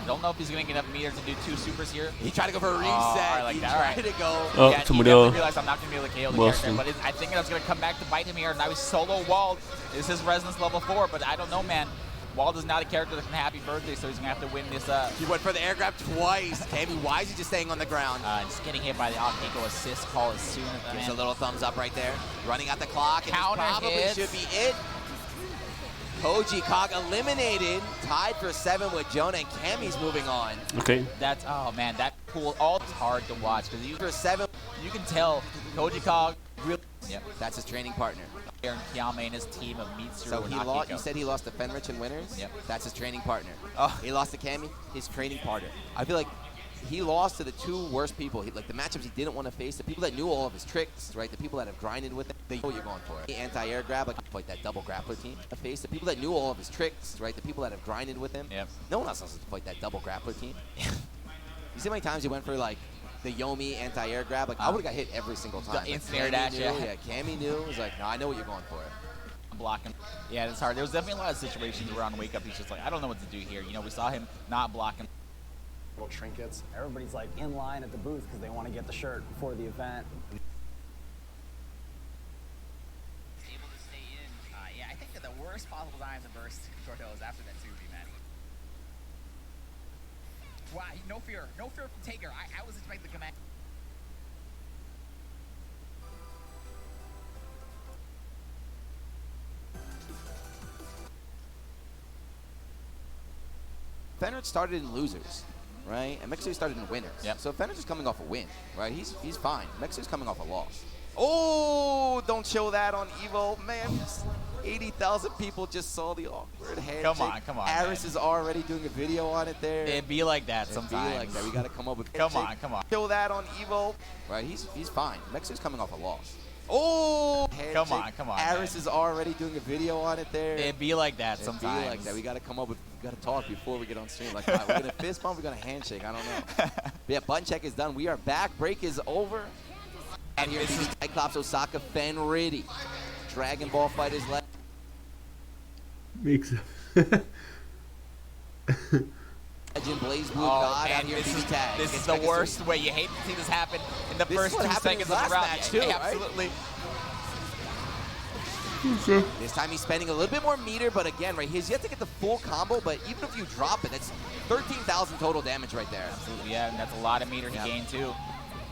Don't know if he's going to get enough meter to do 2 supers here. He tried to go for a reset. I like that. He tried to go. Oh, yeah, he definitely realized I'm not going to be able to KO the character. But I think it's going to come back to bite him here. Now he's solo walled. This is resonance level 4, but I don't know, man. Walled is not a character that can happy birthday, so he's going to have to win this. He went for the air grab twice. Kami, why is he just staying on the ground? Just getting hit by the Akiko assist call as soon as gives a little thumbs up right there. Running out the clock, and counter this probably hits. should be it. Koji Kog eliminated, tied for 7 with Jonah, and Kami's moving on. Okay. That's, oh man, that cool. All it's hard to watch because you for 7, you can tell Koji Kog really. Yep, that's his training partner. And Kiame and his team of Mitsuru so and he Akiko. lost. You said he lost to Fenrich and Winners. Yep, that's his training partner. Oh, he lost to Kami, his training partner. I feel like he lost to the 2 worst people. Like the matchups he didn't want to face, the people that knew all of his tricks, right? The people that have grinded with him, they know what you're going for. The anti-air grab, like that double grappler team. Face the people that knew all of his tricks, right? The people that have grinded with him. Yep. No one else wants to fight that double grappler team. You see how many times he went for like the Yomi anti-air grab? Like I would have got hit every single time. The like, instant air dash, yeah. Kami knew. He was like, no, I know what you're going for. Blocking. Yeah, it's hard. There was definitely a lot of situations where on Wake Up, he's just like, I don't know what to do here. You know, we saw him not blocking. Little trinkets. Everybody's like in line at the booth because they want to get the shirt before the event. Able to stay in. Yeah, I think that the worst possible time to burst Gordo is after that 2v, man. Wow, no fear from Taker. I was expecting the command. Fenrich started in losers, right? And Mixer started in winners. Yep. So Fenrich is coming off a win, right? He's fine. Mixer's coming off a loss. Oh, don't show that on Evo, man. 80,000 people just saw the awkward handshake. Come on, Aris man. is already doing a video on it there. It'd be like that It'd sometimes. be like that. We got to come up with Come on. Kill that on Evo. Right, he's fine. Mexu's coming off a loss. Oh, Come on, Aris man. is already doing a video on it there. It'd be like that It'd sometimes. be like that. We got to come up with, we got to talk before we get on stream. Like, all right, we're going to fist bump, we're going to handshake. I don't know. But yeah, button check is done. We are back. Break is over. And here is Cyclops, Osaka, Fenriddy. Dragon Ball fighters left. Makes Legend Blaze Blue Oh, God man, out here. this BBTAG. is the worst way. You hate to see this happen in the This first is what 2 happened in seconds his of the last round. match, too, Yeah, right? absolutely. This time he's spending a little bit more meter, but again, right, he's yet to get the full combo, but even if you drop it, that's 13,000 total damage right there. Absolutely, yeah, and that's a lot of meter he gained too.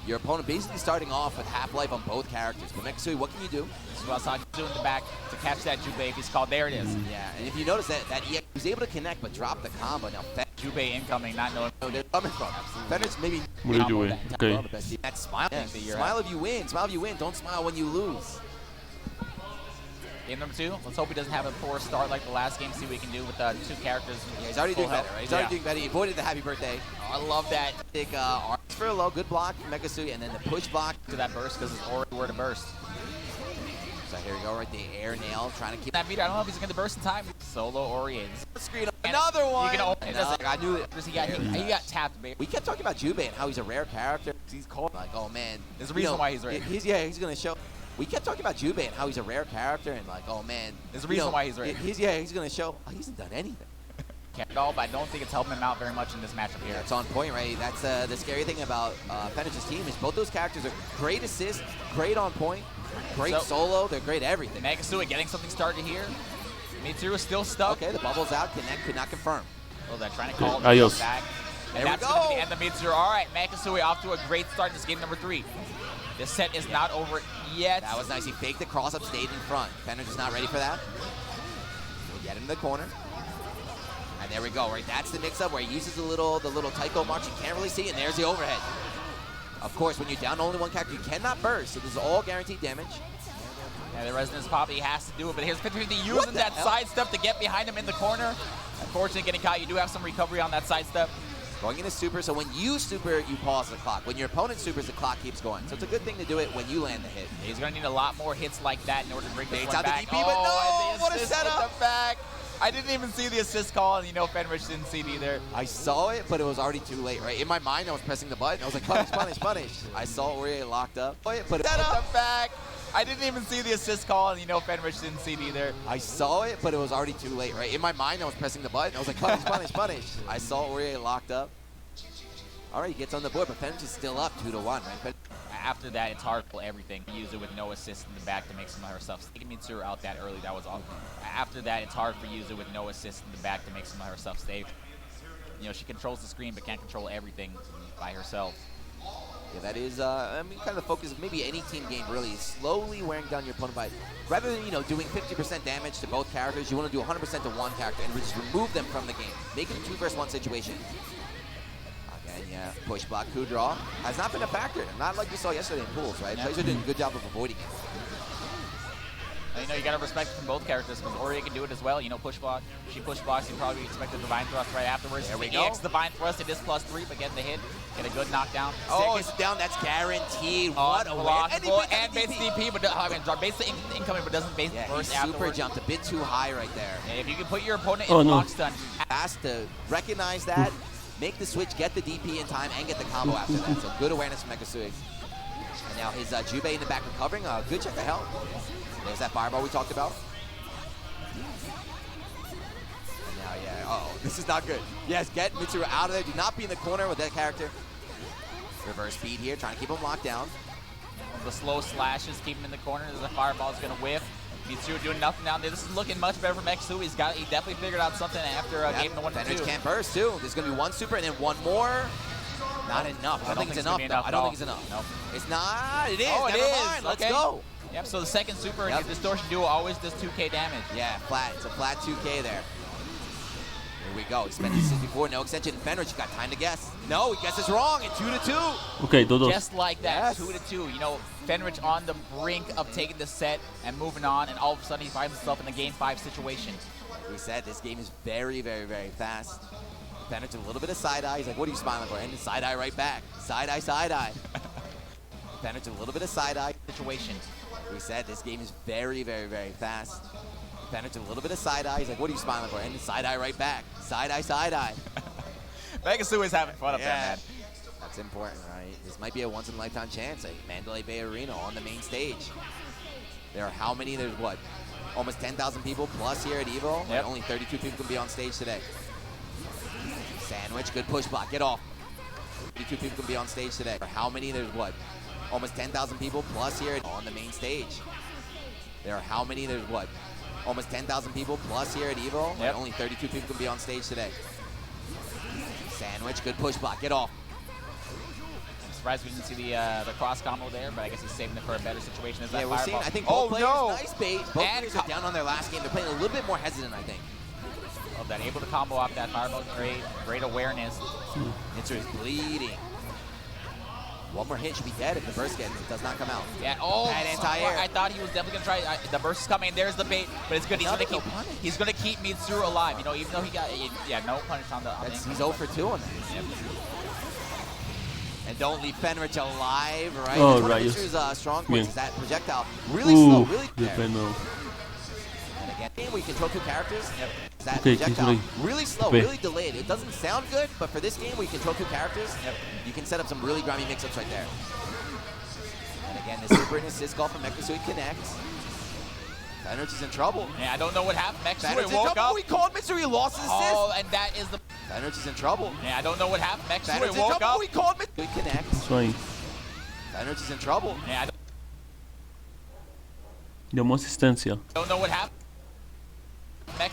Your opponent basically starting off with half-life on both characters. But Mekisui, what can you do? This is what I saw do in the back to catch that Jubei if he's called. There it is. Yeah, and if you notice that EX was able to connect, but drop the combo. Now, Jubei incoming, not knowing where they're coming from. Fenner's maybe... What are you doing? Okay. That smile. Yeah, you're smile if you win. Smile if you win. Don't smile when you lose. Game number 2. Let's hope he doesn't have a poor start like the last game. See what he can do with 2 characters. Yeah, he's already doing better, right? He's already doing better. He avoided the happy birthday. Oh, I love that. Big arcs for a low. Good block from Mekisui, and then the push block. To that burst because it's already were to burst. So here we go, right? The air nail trying to keep That meter, I don't know if he's going to burst in time. Solo Ori. screen. Another one. You can open it. I knew it. He got tapped, baby. We kept talking about Jubei and how he's a rare character. He's called like, oh man. There's a reason why he's rare. He's going to show. We kept talking about Jubei and how he's a rare character and like, oh man. There's a reason why he's rare. He's going to show. Oh, he hasn't done anything. Can't at all, but I don't think it's helping him out very much in this matchup here. It's on point, right? That's the scary thing about Fenner's team is both those characters are great assist, great on point, great solo. They're great at everything. Megasui getting something started here. Mitsuru is still stuck. Okay, the bubble's out. Connect could not confirm. Well, they're trying to call it Adios. back. There And we that's going to be go. the end of Mitsuru. All right, Megasui off to a great start in this game number 3. This set is not over yet. That was nice. He faked the cross up, stayed in front. Fenner just not ready for that. We'll get him in the corner. And there we go, right? That's the mix-up where he uses the little Taiko march you can't really see, and there's the overhead. Of course, when you're down to only one character, you cannot burst, so this is all guaranteed damage. Yeah, the Resonance Pop, he has to do it, but here's 50 using What the that hell? sidestep to get behind him in the corner. Unfortunately, getting caught. You do have some recovery on that sidestep. Going into super, so when you super, you pause the clock. When your opponent supers, the clock keeps going. So it's a good thing to do it when you land the hit. He's going to need a lot more hits like that in order to bring this Baits one out the back. DP, but no! and the What a assist with setup! the back. I didn't even see the assist call, and you know Fenrich didn't see it either. I saw it, but it was already too late, right? In my mind, I was pressing the button. I was like, punish, punish, punish. I saw Ori locked up, but it With the back. I didn't even see the assist call, and you know Fenrich didn't see it either. I saw it, but it was already too late, right? In my mind, I was pressing the button. I was like, punish, punish, punish. I saw Ori locked up. All right, he gets on the board, but Fenrich is still up 2-1, right? After that, it's hard to pull everything. Use it with no assist in the back to make some of her stuff. Taking Mitsuru out that early, that was awesome. After that, it's hard for Yuzu with no assist in the back to make some of her stuff safe. You know, she controls the screen, but can't control everything by herself. Yeah, that is, I mean, kind of the focus of maybe any team game, really, is slowly wearing down your opponent by, rather than, you know, doing 50% damage to both characters, you want to do 100% to one character and just remove them from the game. Make it a 2-versus-1 situation. Again, yeah, push block, coup draw has not been a factor. Not like we saw yesterday in pools, right? Yeah. Players are doing a good job of avoiding it. You know, you got to respect it from both characters because Ori can do it as well. You know, push block. She push blocks. You probably expect a Divine Thrust right afterwards. There we the go. EX Divine Thrust. It is +3, but getting the hit. Get a good knockdown. Oh, it's down. That's guaranteed. What a win. Unblockable he and base DP, but I mean, base the incoming, but doesn't base Yeah, he burst super afterwards. jumped a bit too high right there. And if you can put your opponent Oh, in no. block stun, Has to recognize that, make the switch, get the DP in time, and get the combo after that. So good awareness from Mekisui. And now his Jubei in the back recovering. Good check to help. There's that fireball we talked about. And now, yeah, oh, this is not good. Yes, get Mitsuru out of there. Do not be in the corner with that character. Reverse speed here, trying to keep him locked down. the slow slashes keep him in the corner. The fireball is going to whiff. Mitsuru doing nothing down there. This is looking much better for Meksu. He definitely figured out something after game the 1-2. Fenrich can't burst too. There's going to be one super and then one more. Not enough. I don't think it's enough, though. I don't think it's enough. Nope. It's not. It is. Oh, it Never is. mind. Let's Okay. go. Yep, so the second super in your Distortion Duo always does 2k damage. Yeah, flat. It's a flat 2K there. Here Here we go. He spent this before. No extension. Fenrich got time to guess. No, he guesses wrong. It's 2-2. Ok, 2-2. Just like that, Yes. 2-2. You know, Fenrich on the brink of taking the set and moving on, and all of a sudden he finds himself in the game 5 situation. We said this game is very, very, very fast. Fenrich a little bit of side eye. He's like, what are you smiling for? And side eye right back. Side eye, side eye. Fenrich a little bit of side eye Situation. We said this game is very, very, very fast. Fenrich a little bit of side eye. He's like, what are you smiling for? And side eye right back. Side eye, side eye. Megasui is having fun up there, man. That's important, right? This might be a once-in-a-lifetime chance at Mandalay Bay Arena on the main stage. There are how many? There's what? Almost 10,000 people plus here at EVO. Yep. Only 32 people can be on stage today. Sandwich, good push block. Get off. 32 people can be on stage today. For how many? There's what? Almost 10,000 people plus here on the main stage. There are how many? There's what? Almost 10,000 people plus here at EVO. Yep. Only 32 people can be on stage today. Sandwich, good push block. Get off. I'm surprised we didn't see the cross combo there, but I guess he's saving it for a better situation as that Yeah, we're seeing, fireball. I think both players, no! nice bait. Both And players are down on their last game. They're playing a little bit more hesitant, I think. Love that. Able to combo off that fireball. Great awareness. Mitsuru is bleeding. One more hit should be dead if the burst does not come out. Yeah. Oh, Bad anti-air. I thought he was definitely gonna try. The burst is coming. There's the bait, but it's good. No punish. He's gonna keep Mitsuru alive. You know, even though he got no punish on the. He's 0 for 2 on that. Yep. And don't leave Fenrich alive, right? Oh, That's one of rayos. Mitsuru's strong Bien. points is that projectile. Really slow, really de there. pena. And again, game where you control 2 characters. Yep. That Okay, projectile, keep really slow, Okay. really delayed. It doesn't sound good, but for this game where you control 2 characters, Yep. you can set up some really grimy mix-ups right there. And again, the super and assist call from Megasui connects. Fenrich is in trouble. Yeah, I don't know what happened. Fenrich Mexui is in woke trouble. up. He called Mitsuru, he lost his assist. Oh, and that is the. Fenrich is in trouble. Yeah, I don't know what happened. Fenrich Mexui is in woke trouble. up. He called Mitsuru. He connects. Isso aí. Fenrich is in trouble. Yeah, I Deu uma assistência. don't know what happened. Fenrich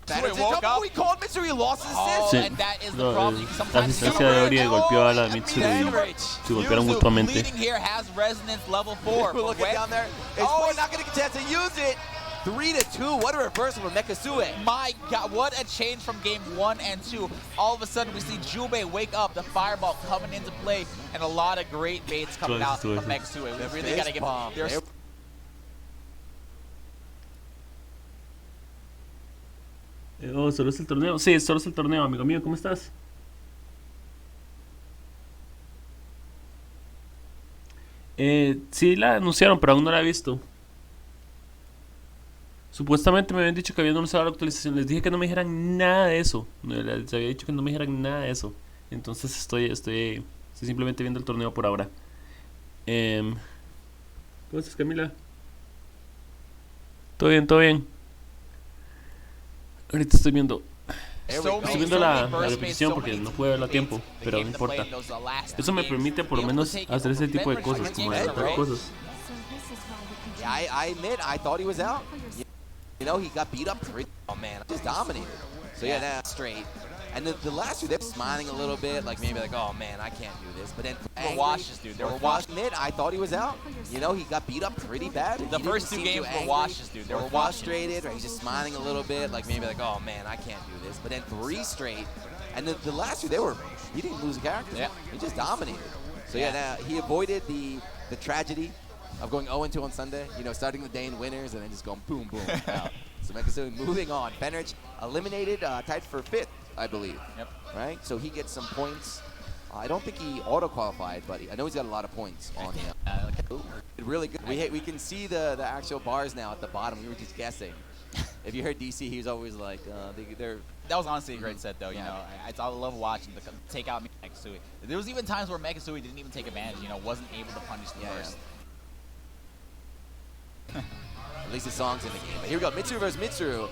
Mexui is in woke trouble. up. He called Mitsuru, he lost his Oh, assist. Sí. and that is the No, problem. la Sometimes asistencia de Ori golpeó a la Mitsuru y Fenrich. se golpearon Yuzu mutuamente. leading here has resonance level 4. We're looking down there. He's not going to get a chance to use it. 3-2. What a reversal from Megasui. My God, what a change from game 1 and 2. All of a sudden, we see Jubei wake up, the fireball coming into play, and a lot of great baits coming out from Megasui. We really got to give Bomb. there's Oh, solo es el torneo. Sí, solo es el torneo, amigo mío. ¿Cómo estás? Sí, la anunciaron, pero aún no la he visto. Supuestamente me habían dicho que habían anunciado la actualización. Les dije que no me dijeran nada de eso. Les había dicho que no me dijeran nada de eso. Entonces estoy simplemente viendo el torneo por ahora. ¿Cómo estás, Camila? Todo bien, todo bien. Ahorita estoy viendo la repetición porque no puedo verla a tiempo, pero no importa. Eso me permite por lo menos hacer ese tipo de cosas, como adelantar cosas. Yeah, I admit, I thought he was out. You know, he got beat up. Oh, man, just dominated. So, yeah, that's straight. And the last two, they're smiling a little bit, like maybe like, oh, man, I can't do this. But then They were washes, dude. They were washes. Admit, I thought he was out. You know, he got beat up pretty bad. The He first didn't two seem games too were angry washes, dude. They or were washes. frustrated, or he's just smiling a little bit, like maybe like, oh, man, I can't do this. But then 3 straight. And the last two, he didn't lose a character. Yeah. He just dominated. So, yeah, now he avoided the tragedy of going 0-2 on Sunday, you know, starting the day in winners and then just going boom, boom, out. So Megasui moving on. Fenrich eliminated, tied for 5th, I believe. Yep. Right? So he gets some points. I don't think he auto-qualified, but I know he's got a lot of points on him. Really good. We can see the actual bars now at the bottom. We were just guessing. If you heard DC, he was always like, they're... That was honestly a great set, though. You Yeah. know, I love watching the take out Megasui. There was even times where Megasui didn't even take advantage. You know, wasn't able to punish the burst. At least the song's in the game. But here we go. Mitsuru versus Mitsuru.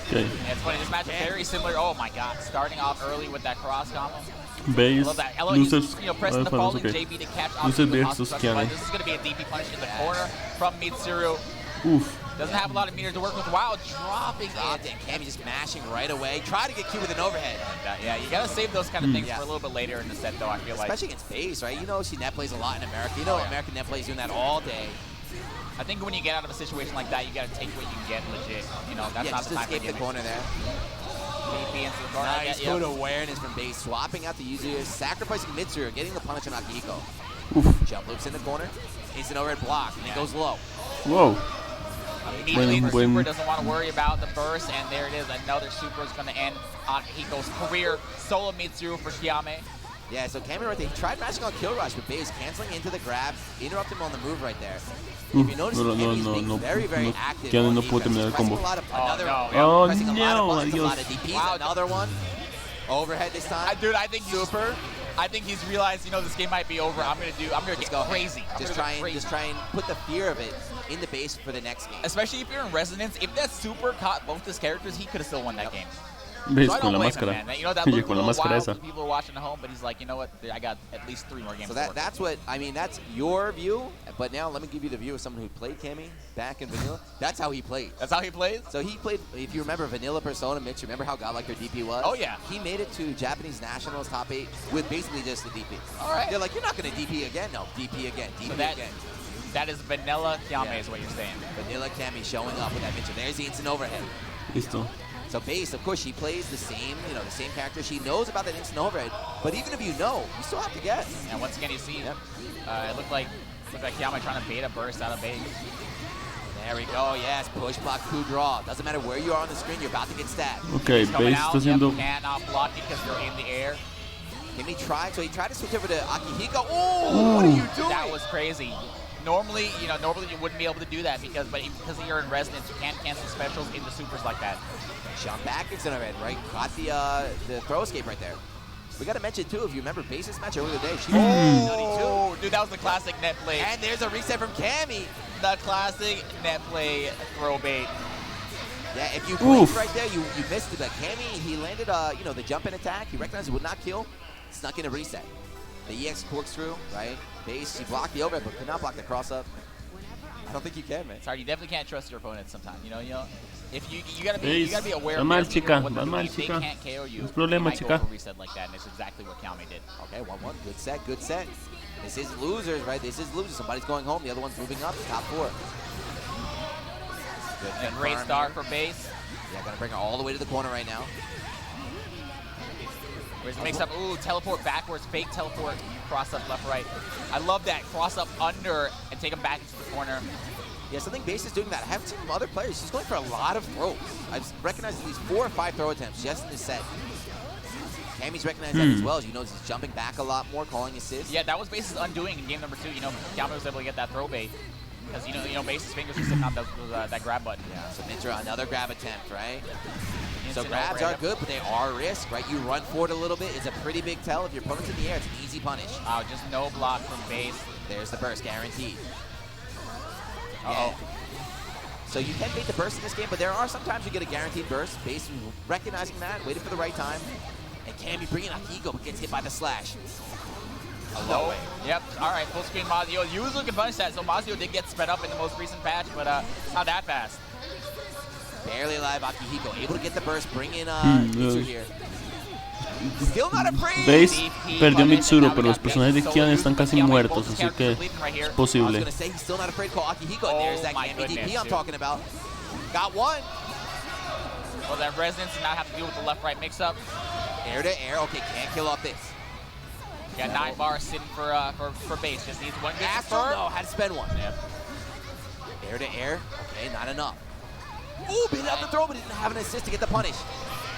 Okay. Yeah, it's funny. This match is very similar. Oh my God! Starting off early with that cross combo. I Base, love that. Elo, he's, losers, pressing the falling okay. JB to catch Losers options. versus This Kiane. is going to be a DP punish in the corner from Mitsuru. Oof. Doesn't have a lot of meters to work with. Wow, dropping Dropped it. it. Cammy just mashing right away. Try to get Q with an overhead. Yeah, you got to save those kind of things Yeah. for a little bit later in the set, though, I feel like. Especially against base, right? You know she net plays a lot in America. You know American net plays doing that all day. I think when you get out of a situation like that, you got to take what you can get legit. You know, that's Yeah, not just the time for escape the gimmicks. corner there. VP into the corner. Nice good awareness from base, swapping out the user, sacrificing Mitsuru, getting the punish on Akihiko. Jump loops in the corner, instant overhead block, and it goes low. Wow. Immediately the super doesn't want to worry about the burst, and there it is. Another super is going to end Akihiko's career. Solo Mitsuru for Kiame. Yeah, so Kami right there, he tried mashing on Kill Rush, but base canceling into the grab, interrupt him on the move right there. If you notice, Kami's being very, very active. Keanu no pudo terminar el combo. Oh no, adiós. Wow, another one. Overhead this time. Dude, I think super. I think he's realized, you know, this game might be over. I'm gonna get crazy. Just try and put the fear of it in the base for the next game. Especially if you're in Resonance. If that super caught both his characters, he could have still won that game. ¿Ves? So Con la him, máscara. man. You know, that Oye, looked con a la little máscara wild esa. when people were watching at home, but he's like, you know what? I got at least 3 more games. So that's what, I mean, that's your view, but now let me give you the view of someone who played Kami back in Vanilla. That's how he played. That's how he plays? So he played, if you remember Vanilla Persona, Mitch, remember how godlike their DP was? Oh, yeah. He made it to Japanese Nationals top 8 with basically just the DP. All right. They're like, you're not going to DP again? No, DP again, DP So again. that is vanilla Kiame is what you're saying. Vanilla Kami showing up with that Mitch. There's the instant overhead. Listo. So base, of course, she plays the same, you know, the same character. She knows about that instant overhead, but even if you know, you still have to guess. And once again, you see, it looked like Kiame trying to bait a burst out of base. There we go, yes, push, block, coup, draw. Doesn't matter where you are on the screen, you're about to get stabbed. Ok, base está haciendo... Cannot block because you're in the air. Kimi tried, so he tried to switch over to Akihiko. Oh, what are you doing? That was crazy. Normally, you wouldn't be able to do that because you're in Resonance, you can't cancel specials into supers like that. Jump back into red, right? Caught the throw escape right there. We got to mention, too, if you remember Base's match earlier today, she was dude, that was the classic net play. And there's a reset from Kami. The classic net play throw bait. Yeah, if you blinked right there, you missed it. But Kami, he landed, the jump in attack. He recognized it would not kill. Snuck in a reset. The EX corkscrew, right? Base, she blocked the overhead, but could not block the cross-up. I don't think you can, man. Sorry, you definitely can't trust your opponents sometimes. You know, if you gotta be aware of what mal, they chica. can't KO you. No es problema, they might chica. go for a reset like that, and it's exactly what Kiame did. Okay, 1-1. Good set, good set. This is losers, right? This is losers. Somebody's going home. The other one's moving up. Top 4. Good And great start for base. Yeah, gotta bring her all the way to the corner right now. Whereas it makes up, teleport backwards, fake teleport, cross up left, right. I love that, cross up under and take him back into the corner. Yeah, so I think Base is doing that. I haven't seen from other players. She's going for a lot of throws. I've recognized at least 4 or 5 throw attempts just in this set. Kami's recognized that as well. As you know, he's jumping back a lot more, calling assists. Yeah, that was Base's undoing in game number 2. You know, Kiame was able to get that throw bait. Because, you know, Base's fingers were sitting on that grab button. Yeah, so Mitra, another grab attempt, right? Instant so grabs overhead. are good, but they are risk, right? You run forward a little bit. It's a pretty big tell. If your opponent's in the air, it's an easy punish. Wow, just no block from Base. There's the burst, guaranteed. Uh-oh. So you can bait the burst in this game, but there are sometimes you get a guaranteed burst. Base recognizing that, waiting for the right time. And Kami bringing Akihiko, but gets hit by the slash. Hello. Yep. All right. Full screen Mazio. Usually can punish that. So Mazio did get sped up in the most recent patch, but not that fast. Barely alive Akihiko, able to get the burst, bring in Mitsuru here. Still not afraid. Base perdió Mitsuru, pero los personajes de Kian están casi muertos, así que es I was posible. gonna say he's still not afraid to call Akihiko, and there's that Kami DP I'm talking about. Got one. Well, that resonance did not have to deal with the left-right mix-up. Air to air. Okay, can't kill off this. Got 9 bars sitting for Base. Just needs one good Astral, no, had to spend one. Yep. Air to air. Okay, not enough. Ooh, beat out the throw, but didn't have an assist to get the punish.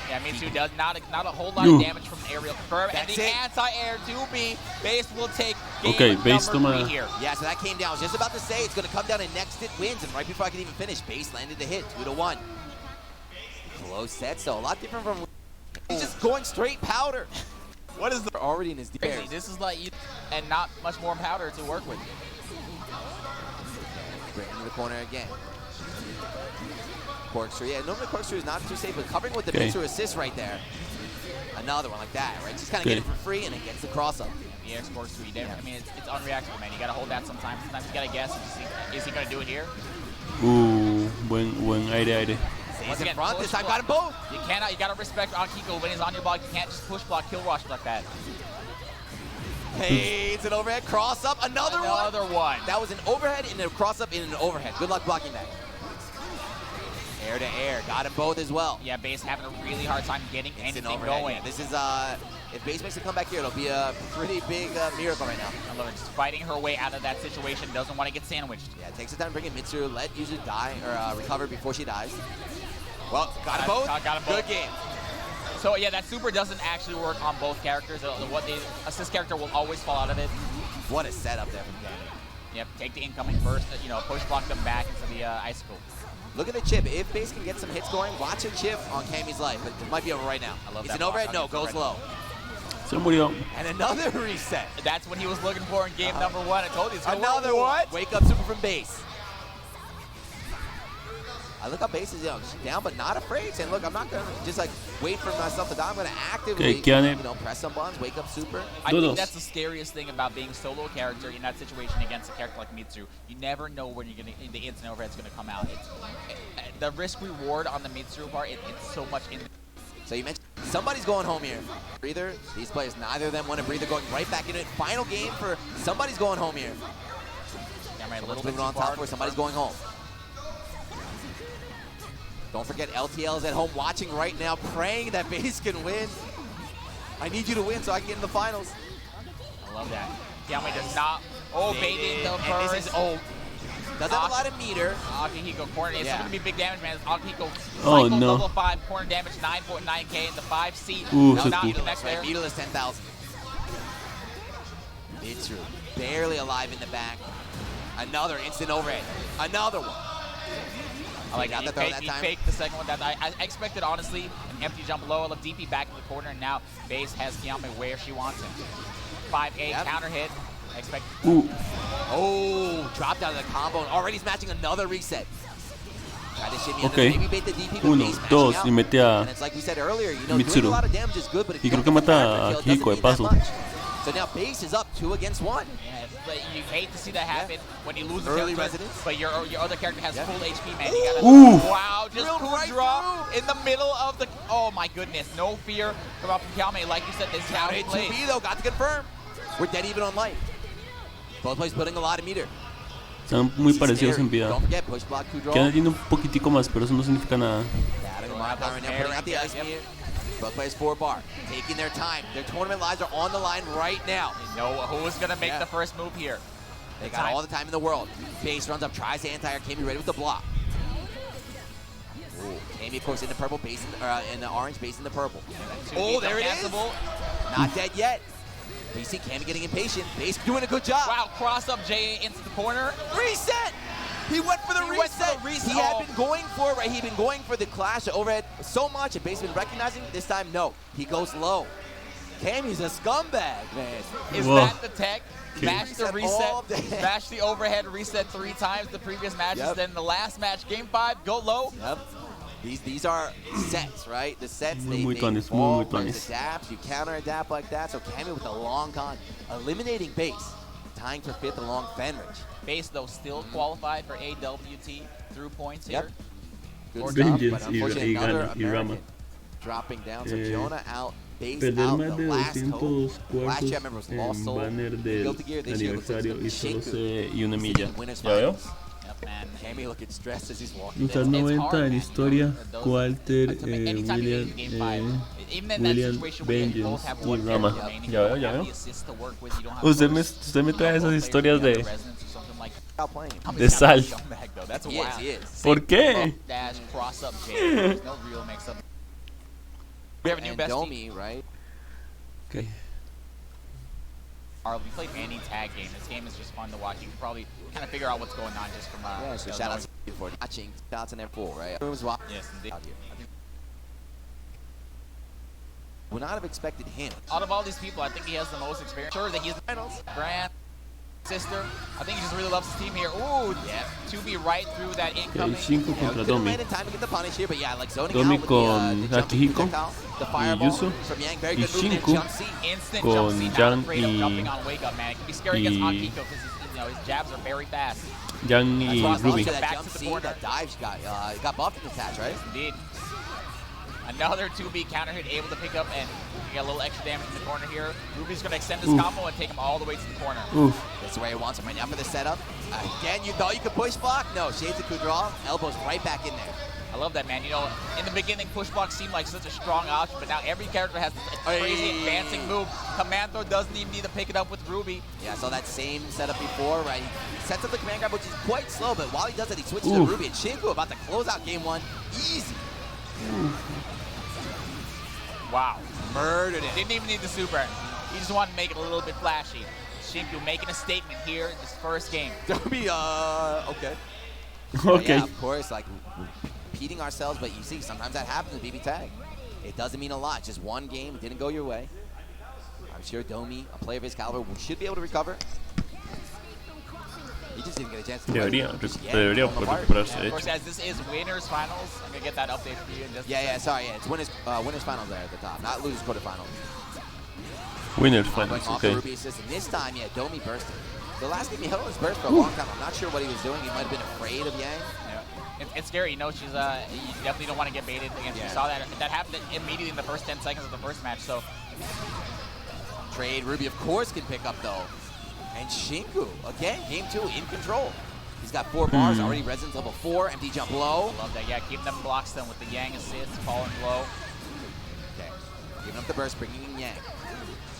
Yeah, Mitsu does not a whole lot of damage from the aerial confirm. And That's the it. anti-air do be. Base will take game Okay, Base number toma. 3 here. Yeah, so that came down. I was just about to say it's going to come down and next it wins. And right before I could even finish, Base landed the hit, 2-1. Close set, so a lot different from. He's just going straight powder. What is the Already in his DPS. This is like and not much more powder to work with. Bring him to the corner again. Corkscrew, yeah, normally Corkscrew is not too safe, but covering with the Mitsuru assist right there. Another one like that, right? Just kind of get it for free, and it gets the cross up. The air Corkscrew, I mean, it's unreactable, man. You got to hold that sometimes. Sometimes you got to guess. Is he going to do it here? Buen aire. Stays in front, this time got him both. You got to respect Akihiko when he's on your block. You can't just push block, kill rush like that. Hey, it's an overhead cross up, another one. One. That was an overhead and a cross up in an overhead. Good luck blocking that. Air to air, got them both as well. Yeah, Base having a really hard time getting anything overhead, going. yeah. This is, if Base makes a comeback here, it'll be a pretty big miracle right now. I love it. Just fighting her way out of that situation, doesn't want to get sandwiched. Yeah, it takes the time to bring in Mitsuru, let Yuzu die, or recover before she dies. Well, got them both. Got them both. Good game. So yeah, that super doesn't actually work on both characters. What the assist character will always fall out of it. What a setup there from Cammy. Yep, take the incoming first, push block them back into the icicle. Look at the chip. If Base can get some hits going, watch a chip on Cammy's life. But it might be over right now. I love it's that an overhead? No, goes low. Se murió. And another reset. That's what he was looking for in game number 1. I told you it's gonna another work. one. Wake up super from Base. I look how Base is she's down, but not afraid. Saying, look, I'm not gonna just like wait for myself to die. I'm gonna actively, press some buttons, wake up super. I think that's the scariest thing about being solo character in that situation against a character like Mitsu. You never know when you're gonna the instant overhead's gonna come out. The risk reward on the Mitsu part, it's so much in. So you mentioned somebody's going home here. Breather. These players, neither of them want a breather, going right back into it. Final game for somebody's going home here. Yeah, right, a little bit on top where somebody's going home. Don't forget, LTL is at home watching right now, praying that Base can win. I need you to win so I can get in the finals. I love that. Yami does not. Baited the first. This is, doesn't have a lot of meter. Akihiko corner. It's going to be big damage, man. Akihiko no. level 5, corner damage 9.9k in the 5 seat. Not the next there. Meterless 10,000. Mitsu barely alive in the back. Another instant overhead. Another one. I like that throw that time. He faked the second one. I expected, honestly, an empty jump low. I love DP back in the corner, and now Base has Kiame where she wants him. 5A counter hit. I expect. Dropped out of the combo, and already he's matching another reset. Try to shimmy under, maybe bait the DP, but Base matching out. Y mete a and it's like we said earlier, doing a lot of damage is good, but if y creo que mata a Akihiko de paso. So now Base is up 2 against 1. Yeah, but you hate to see that happen when you lose early residence. But your other character has full HP, man. You gotta, wow, just Kudra in the middle of the. Oh my goodness, no fear from Kiame. Like you said, this is how he plays. 2B though, got to confirm. We're dead even on life. Both players putting a lot of meter. Están muy parecidos en vida. Queda tiene un poquitico más, pero eso no significa nada. Putting out the ice meter. Both players 4-bar, taking their time. Their tournament lives are on the line right now. They know who's going to make the first move here. They got all the time in the world. Base runs up, tries to anti-air. Cammy ready with the block. Cammy, of course, in the purple, Base in the orange, Base in the purple. There it is. Not dead yet. But you see Cammy getting impatient. Base doing a good job. Wow, cross up J into the corner. Reset! He went for the reset. He had been going for it, right? He'd been going for the clash overhead so much, and Base been recognizing it. This time, no. He goes low. Cammy's a scumbag, man. Is that the tech? Smash the reset, smash the overhead, reset 3 times the previous matches. Then the last match, game 5, go low. Yep. These are sets, right? The sets, they evolve, there's adapts, you counter-adapt like that. So Cammy with a long con, eliminating Base, tying for 5th along Fenrich. Base, though, still qualified for AWT through points here. Good stuff, but unfortunately another American dropping down. So Jonah out, Base out, the last hope. Last year, I remember, was Lost Soul. Built the gear this year, looks like it's going to be una milla. Cammy looking stressed as he's walking down. 90 en historia, Walter, William, Vengeance y Rama. Ya veo. Usted me trae esas historias de sal. ¿Por qué? We have a new Domi, right? Okay. We played any tag game. This game is just fun to watch. You can probably kind of figure out what's going on just from so shout out to you for watching. Shout out to F4, right? Yes, indeed. Would not have expected him. Out of all these people, I think he has the most experience. Sure that he's the finals. Grant, sister. I think he just really loves his team here. Ooh, yeah. 2B right through that incoming. 5 contra Domi. Domi con Akihiko y Yuzu. Y 5 con Jan y Ruby. That dive got buffed in this match, right? Indeed. Another 2B counter hit able to pick up and get a little extra damage in the corner here. Ruby's going to extend his combo and take him all the way to the corner. That's where he wants him right now for the setup. Again, you thought you could push block? No, shades of Kudra. Elbows right back in there. I love that, man. You know, in the beginning, push block seemed like such a strong option, but now every character has this crazy advancing move. Command throw doesn't even need to pick it up with Ruby. Yeah, I saw that same setup before, right? He sets up the command grab, which is quite slow, but while he does it, he switches to Ruby, and Shinku about to close out game one. Easy. Wow. Murdered it. Didn't even need the super. He just wanted to make it a little bit flashy. Shinku making a statement here in this first game. Domi, okay. Okay. Yeah, of course, like, repeating ourselves, but you see, sometimes that happens with BBTAG. It doesn't mean a lot. Just one game, it didn't go your way. I'm sure Domi, a player of his caliber, should be able to recover. He just didn't get a chance to Debería recuperarse, de Of course, hecho. as this is winners finals, I'm gonna get that update for you in just a second. Sorry, it's winners finals there at the top, not losers quarterfinals. Winners Going finals, off the okay. Ruby assist, and this time, yeah, Domi bursted. The last game he held on his burst for a long time. I'm not sure what he was doing. He might have been afraid of Yang. Yeah. It's scary, you know. She's you definitely don't want to get baited against. Yeah. You saw that happened immediately in the first 10 seconds of the first match. So Trade, Ruby of course can pick up though. And Shinku, again, game 2, in control. He's got 4 bars, already Resonance level 4, empty jump low. love that. Yeah, keeping them blocks done with the Yang assist, falling low. Okay, giving up the burst, bringing in Yang.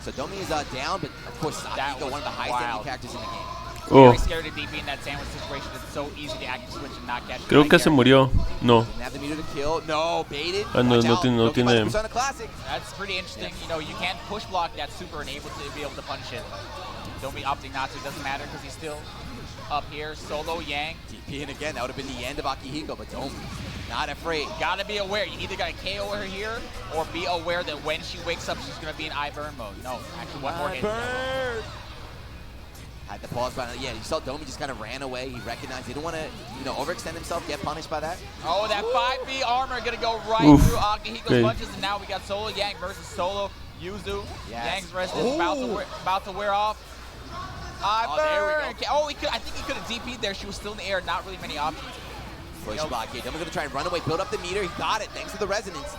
So Domi is down, but of course That Akiko, was one of the highest wild. enemy characters in the game. Very scared of DP in that sandwich situation. It's so easy to active switch and not catch. Creo que se murió. No. Didn't have the meter to kill. No, baited. Ah, no, Watch no out. tiene- no Loki tiene- Persona Classic. That's pretty interesting. You know, you can't push block that super and able to be able to punish it. Don't be opting not to. Doesn't matter because he's still up here. Solo Yang. TP, and again, that would have been the end of Akihiko, but Domi, not afraid. Gotta be aware. You either gotta KO her here or be aware that when she wakes up, she's gonna be in eye burn mode. No, actually one more hit. Had the pause button. Yeah, you saw Domi just kind of ran away. He recognized he didn't want to, overextend himself, get punished by that. Oh, that 5B armor gonna go right Oof. through Akihiko's Okay. punches, and now we got Solo Yang versus Solo Yuzu. Yes. Yang's resistance about to wear off. Eye Oh, there we burn. go. Oh, I think he could have DP'd there. She was still in the air. Not really many options. Push Yep. block here. Domi's going to try and run away, build up the meter. He got it thanks to the resonance.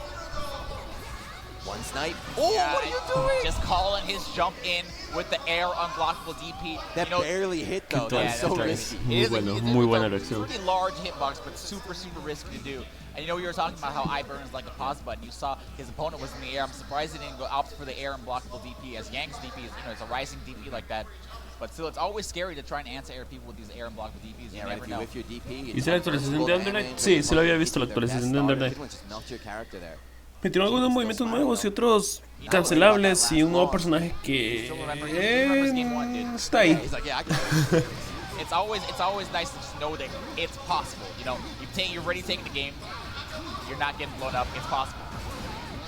One snipe. Oh, Yeah, what are you doing? Just calling his jump in with the air unblockable DP. That barely hit, though. Yeah, That's so that's risky. Muy It is bueno, it's muy buena a reacción. pretty large hitbox, but super risky to do. And you know, you were talking about how iBurn is like a pause button. You saw his opponent was in the air. I'm surprised he didn't go opt for the air unblockable DP, as Yang's DP is, it's a rising DP like that. But still, it's always scary to try and anti-air people with these air unblockable DPs. You Yeah, right, never if you know. whiff your DP, ¿Hice la actualización de Undernight? Sí, sí lo había visto, la actualización de Undernight. Metieron algunos movimientos nuevos y otros cancelables y un nuevo personaje que está ahí. It's always nice to just know that it's possible. You know, you're ready taking the game. You're not getting blown up. It's possible.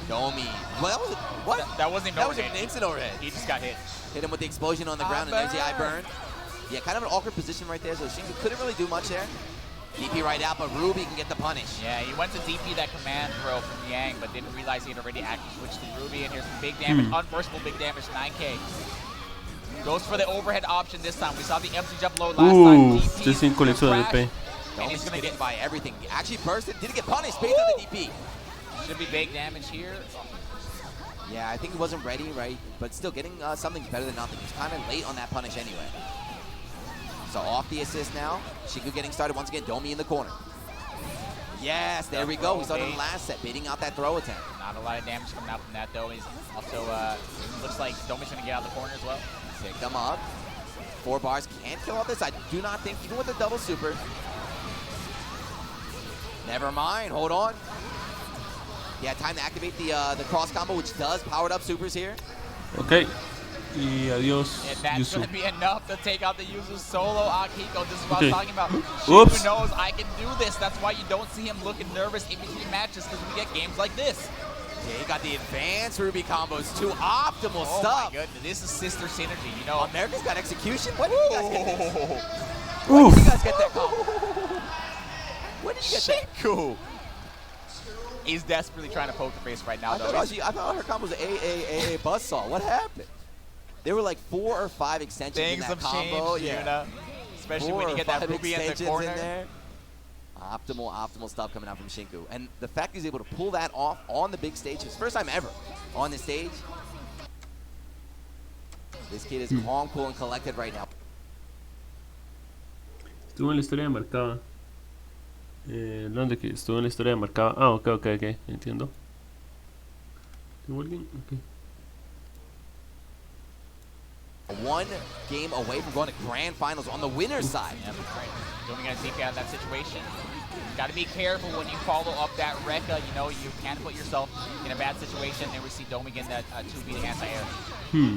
Domi. Well, what? That wasn't even That was an overhead. instant overhead. He just got hit. Hit him with the explosion on the ground, and there's the eye burn. Yeah, kind of an awkward position right there, so Shinku couldn't really do much there. DP right out, but Ruby can get the punish. Yeah, he went to DP that command throw from Yang, but didn't realize he had already active switched to Ruby, and here's some big damage, unmerciful big damage, 9K. Goes for the overhead option this time. We saw the empty jump low last time. Este 5 le hizo DP. And he's gonna get by everything. Actually bursted, didn't get punished based on the DP. Should be big damage here. Yeah, I think he wasn't ready, right? But still, getting something's better than nothing. He's kind of late on that punish anyway. So off the assist now. Shinku getting started once again. Domi in the corner. Yes, there we go. We saw it in the last set, baiting out that throw attempt. Not a lot of damage coming out from that though. He's also looks like Domi's gonna get out of the corner as well. Pick them up. 4 bars can't kill off this. I do not think, even with the double super. Never mind. Hold on. Yeah, time to activate the cross combo, which does powered up supers here. Ok. Y adiós, And that's Yuzu. going to be enough to take out the Yuzu solo Akihiko. This is what Okay. I was talking about. Oops. Shinku knows I can do this. That's why you don't see him looking nervous in between matches, because we get games like this. Yeah, he got the advanced Ruby combos. 2 optimal Oh stuff. my goodness, this is sister synergy. You know, America's got execution. When did you guys get this? Oof. When did you guys get that combo? When did you get that? Shinku. He's desperately trying to poke the face right now, I though. thought her combo was a buzzsaw. What happened? There were like 4 or 5 extensions in Things that have combo. changed, Yuna. Especially 4 when you or get that 5 Ruby in the extensions corner. there. Optimal stuff coming out from Shinku. And the fact he's able to pull that off on the big stage, his first time ever on the stage. This kid is calm, cool, and collected right now. Estuvo en la historia marcada. Hablando que estuvo en la historia de marcaba. Ah, ok, entiendo. ¿Tengo alguien? Ok. One game away from going to grand finals on the winner's side. Yeah, that's right. Domi gonna take out of that situation. Got to be careful when you follow up that Rekka. You know, you can put yourself in a bad situation. And we see Domi getting that 2B anti-air.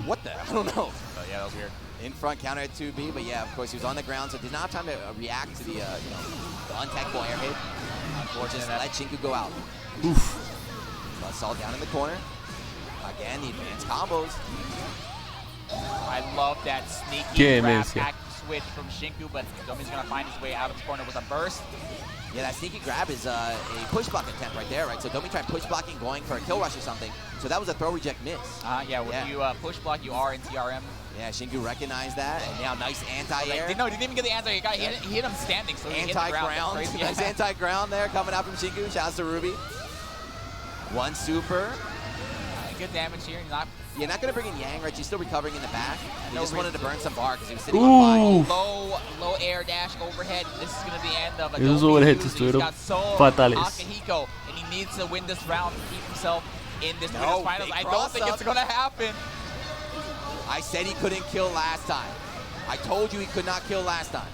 What the? I don't know. So yeah, that was weird. In front counter at 2B, but yeah, of course he was on the ground, so did not have time to react to the the untechable air hit. Unfortunately, just let Shinku go out. Buzzsaw down in the corner. Again, the advanced combos. I love that sneaky grab active switch from Shinku, but Domi's gonna find his way out of the corner with a burst. Yeah, that sneaky grab is a push block attempt right there, right? So Domi tried push blocking, going for a kill rush or something. So that was a throw reject miss. Yeah, when you push block, you are in TRM. Yeah, Shinku recognized that, and now nice anti-air. No, he didn't even get the anti-air. He hit him standing, so he hit the ground. Nice anti-ground there coming out from Shinku. Shouts to Ruby. One super. Good damage here. You're not going to bring in Yang, right? She's still recovering in the back. He just wanted to burn some bar because he was sitting on 5. Low air dash overhead. This is going to be the end of a Esos overheads estuvieron fatales. Akihiko, and he needs to win this round to keep himself in this winners finals. I don't think it's going to happen. I said he couldn't kill last time. I told you he could not kill last time.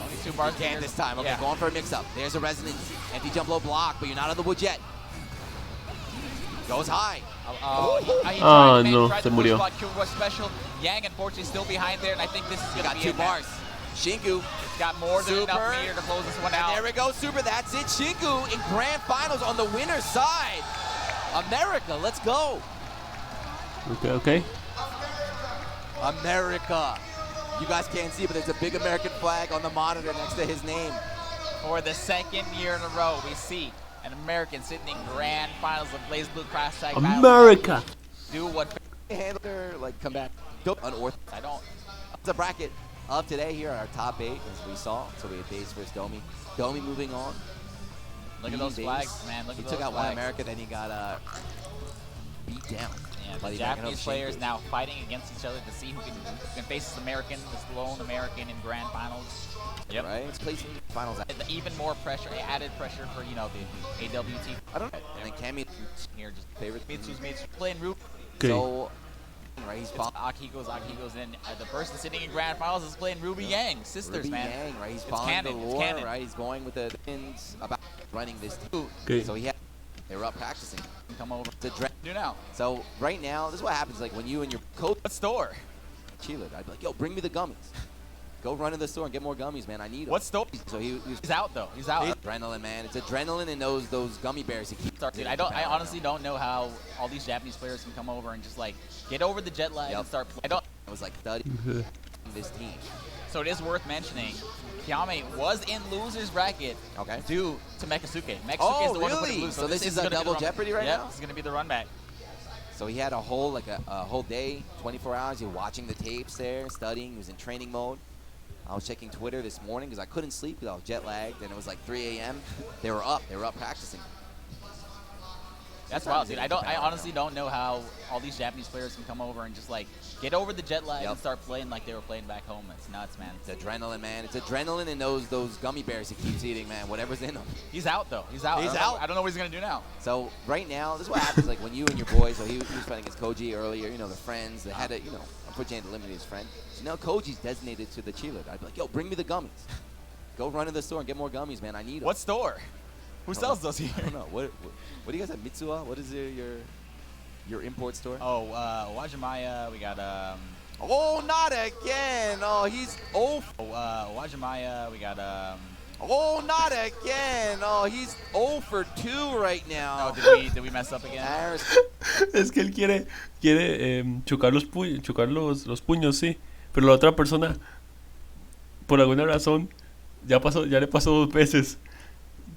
These 2 bars can this time. Okay, going for a mix-up. There's a resonance. Anti-jump low block, but you're not on the wood yet. Goes high. No, se murió. Special. Yang, unfortunately, still behind there, and I think this is going to be 2 bars. Shinku. Got more than enough meter to close this one out. And there we go, super. That's it. Shinku in grand finals on the winner's side. America, let's go. Okay. America. You guys can't see, but there's a big American flag on the monitor next to his name. For the 2nd year in a row, we see an American sitting in grand finals of Blaze Blue Class Tag America. Do what handler like come back. Unorthodox. I don't. It's a bracket of today here are our top 8 as we saw. So we had Days versus Domi. Domi moving on. Look at those flags, man. Look at those He took out flags. one America, then he got beat down. Yeah, the Japanese players now fighting against each other to see who can face this American, this lone American in grand finals. Yep. Right? It's placing finals. Even more pressure, added pressure for, the AWT. I don't know. And then Cammy here just favorite. Mitsu's playing Ruby. Okay. So, right, he's Akihiko's in. The person sitting in grand finals is playing Ruby Yang. Sisters, Ruby man. Yang, right? He's following the lore, right? He's going with the pins about running this team. Okay. So they were up practicing. Come over to do now. So right now, this is what happens. Like when you and your coach what store? Chile, I'd be like, yo, bring me the gummies. Go run to the store and get more gummies, man. I need them. What store? So he's out though. He's out. Adrenaline, man. It's adrenaline and those gummy bears. Dude, I honestly don't know how all these Japanese players can come over and just like get over the jet lag and start playing. It was like studying this team. So it is worth mentioning, Kiame was in loser's bracket due to Mekasuke. Mekasuke is the one who put him loose. So this is a double jeopardy right now? Yeah, this is going to be the run back. So he had a whole whole day, 24 hours. You're watching the tapes there, studying. He was in training mode. I was checking Twitter this morning because I couldn't sleep because I was jet lagged, and it was like 3 a.m. They were up practicing. That's wild, dude. I honestly don't know how all these Japanese players can come over and just like get over the jet lag and start playing like they were playing back home. It's nuts, man. It's adrenaline, man. It's adrenaline and those gummy bears he keeps eating, man. Whatever's in them. He's out though. He's out. I don't know what he's gonna do now. So right now, this is what happens. Like when you and your boys. So he was fighting against Koji earlier. The friends. They had to, unfortunately eliminate his friend. So now Koji's designated to the Chile. I'd be like, yo, bring me the gummies. Go run to the store and get more gummies, man. I need them. What store? Who sells those here? I don't know. What do you guys have? Mitsuwa? What is your import store? Oh, Wajimaya. We got Oh, not again. Oh, he's Oh, Wajimaya. We got Oh, not again. Oh, he's 0 for 2 right now. Oh, did we mess up again? Es que él quiere chocar los puños, sí. Pero la otra persona, por alguna razón, ya le pasó 2 veces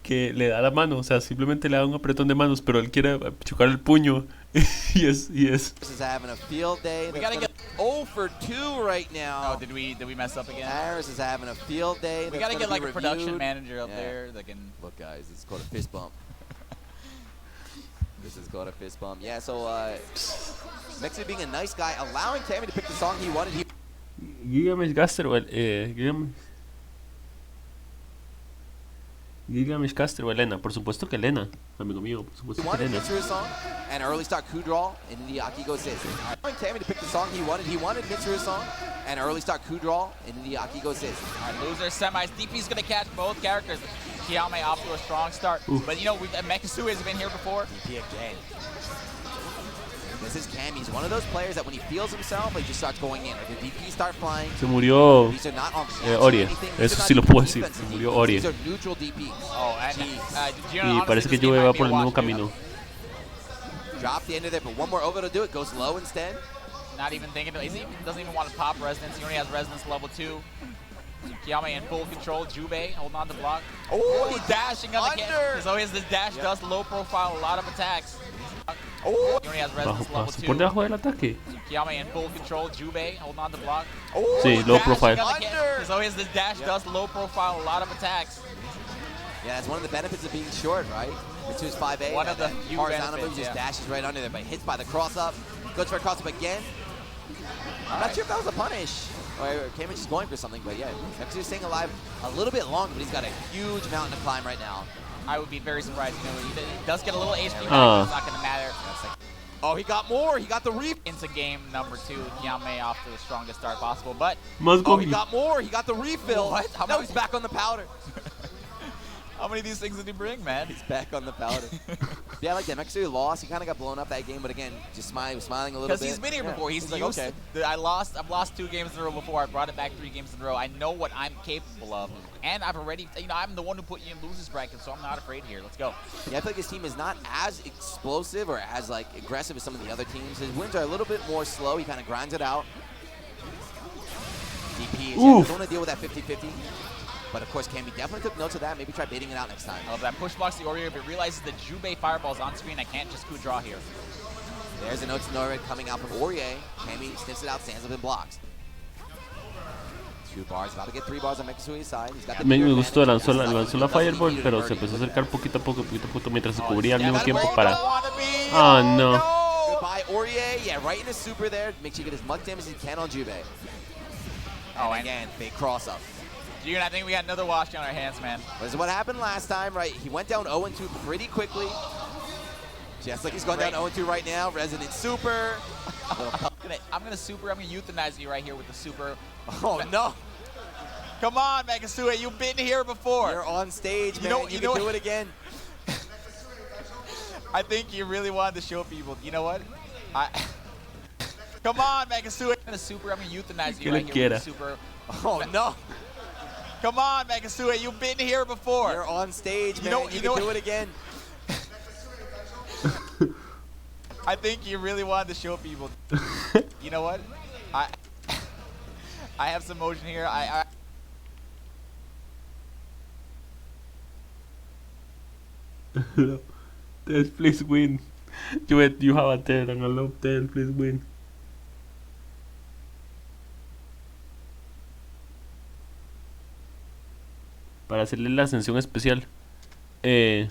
que le da la mano, o sea, simplemente le da un apretón de manos, pero él quiere chocar el puño y es. This is having a field day. We gotta get 0 for 2 right now. Oh, did we mess up again? Harris is having a field day. We gotta get like a production manager up there that can. Look, guys, this is called a fist bump. This is called a fist bump. Yeah, so Mexi being a nice guy, allowing Tammy to pick the song he wanted. Gilgamesh Caster o Elena. Por supuesto que Elena, amigo mío. Por supuesto que wanted Elena. Mitsuru's song, and early start coup draw, and the Akiko says, allowing Cammy to pick the song he wanted. He wanted Mitsuru's song, and early start coup draw, and the Akiko says. All right, loser semis. DP's gonna catch both characters. Kiame off to a strong start, but you know, Mekasue has been here before. DP again. This is Cam. He's one of those players that when he feels himself, he just starts going in. Like the DP start flying. Se murió These are not on Orie. anything. Eso sí lo puedo decir. Se murió Orie. These are neutral DPs. Oh, and Y parece que Juve va por el mismo camino. Drop the end of there, but one more over to do it. Goes low instead. Not even thinking. He doesn't even want to pop resonance. He only has resonance level 2. Kiame in full control. Jube holding on to block. Oh, he's dashing on the cannon. So his dash does low profile a lot of attacks. He only has resonance level 2. Por debajo del ataque. Kiame in full control. Jube holding on to block. Sí, low profile. So his dash does low profile a lot of attacks. Yeah, that's one of the benefits of being short, right? Mitsu's 5'8". One of the few horizontal benefits, move just dashes right under there, but hits by the cross up. Goes for a cross up again. I'm not sure if that was a punish. Or Cambridge is going for something, but yeah, Mitsu's staying alive a little bit longer, but he's got a huge mountain to climb right now. I would be very surprised. You know, he does get a little HP back, it's not going to matter. Oh, he got more. He got the reef. Into game number 2, Kiame off to the strongest start possible, but oh, he got more. He got the refill. What? How now he's back on the powder. How many of these things did he bring, man? He's back on the powder. Yeah, like that. Mekasue lost. He kind of got blown up that game, but again, just smiling a little bit. Because he's been here before. He's like, used. okay. I've lost 2 games in a row before. I brought it back 3 games in a row. I know what I'm capable of, and I've already, you know, I'm the one who put you in losers bracket, so I'm not afraid here. Let's go. Yeah, I feel like his team is not as explosive or as like aggressive as some of the other teams. His wins are a little bit more slow. He kind of grinds it out. DP is don't want to deal with that 50-50. But of course, Camby definitely took notes of that. Maybe try baiting it out next time. I love that. Push blocks the Oreo, but realizes the Jube fireball's on screen. I can't just coup draw here. There's a note to Norred coming out from Aurier. Camby sniffs it out, stands up and blocks. 2 bars, about to get 3 bars on Mekasue's side. He's got the Me gustó, lanzó la Fireball, pero se empezó a acercar poquito a poco, mientras se cubría al mismo tiempo para... Ah, no. Goodbye, Aurier. Yeah, right in his super there. Make sure you get as much damage as you can on Jube. Oh, and again, fake cross up. June, I think we got another wash on our hands, man. This is what happened last time, right? He went down 0-2 pretty quickly. Just like he's going down 0-2 right now. Resident Super. I'm gonna euthanize you right here with the super. Oh, no. Come on, Mekasue, you've been here before. You're on stage, man. You can do it again. I think you really wanted to show people. You know what? Come on, Mekasue. I'm gonna euthanize you right here with the super. Oh, no. Come on, Mekasue, you've been here before. You're on stage, man. You can do it again. I think you really wanted to show people. You know what? I have some motion here. Tess, please win. You have a tail and I love tail. Please win. Para hacerle la ascensión especial a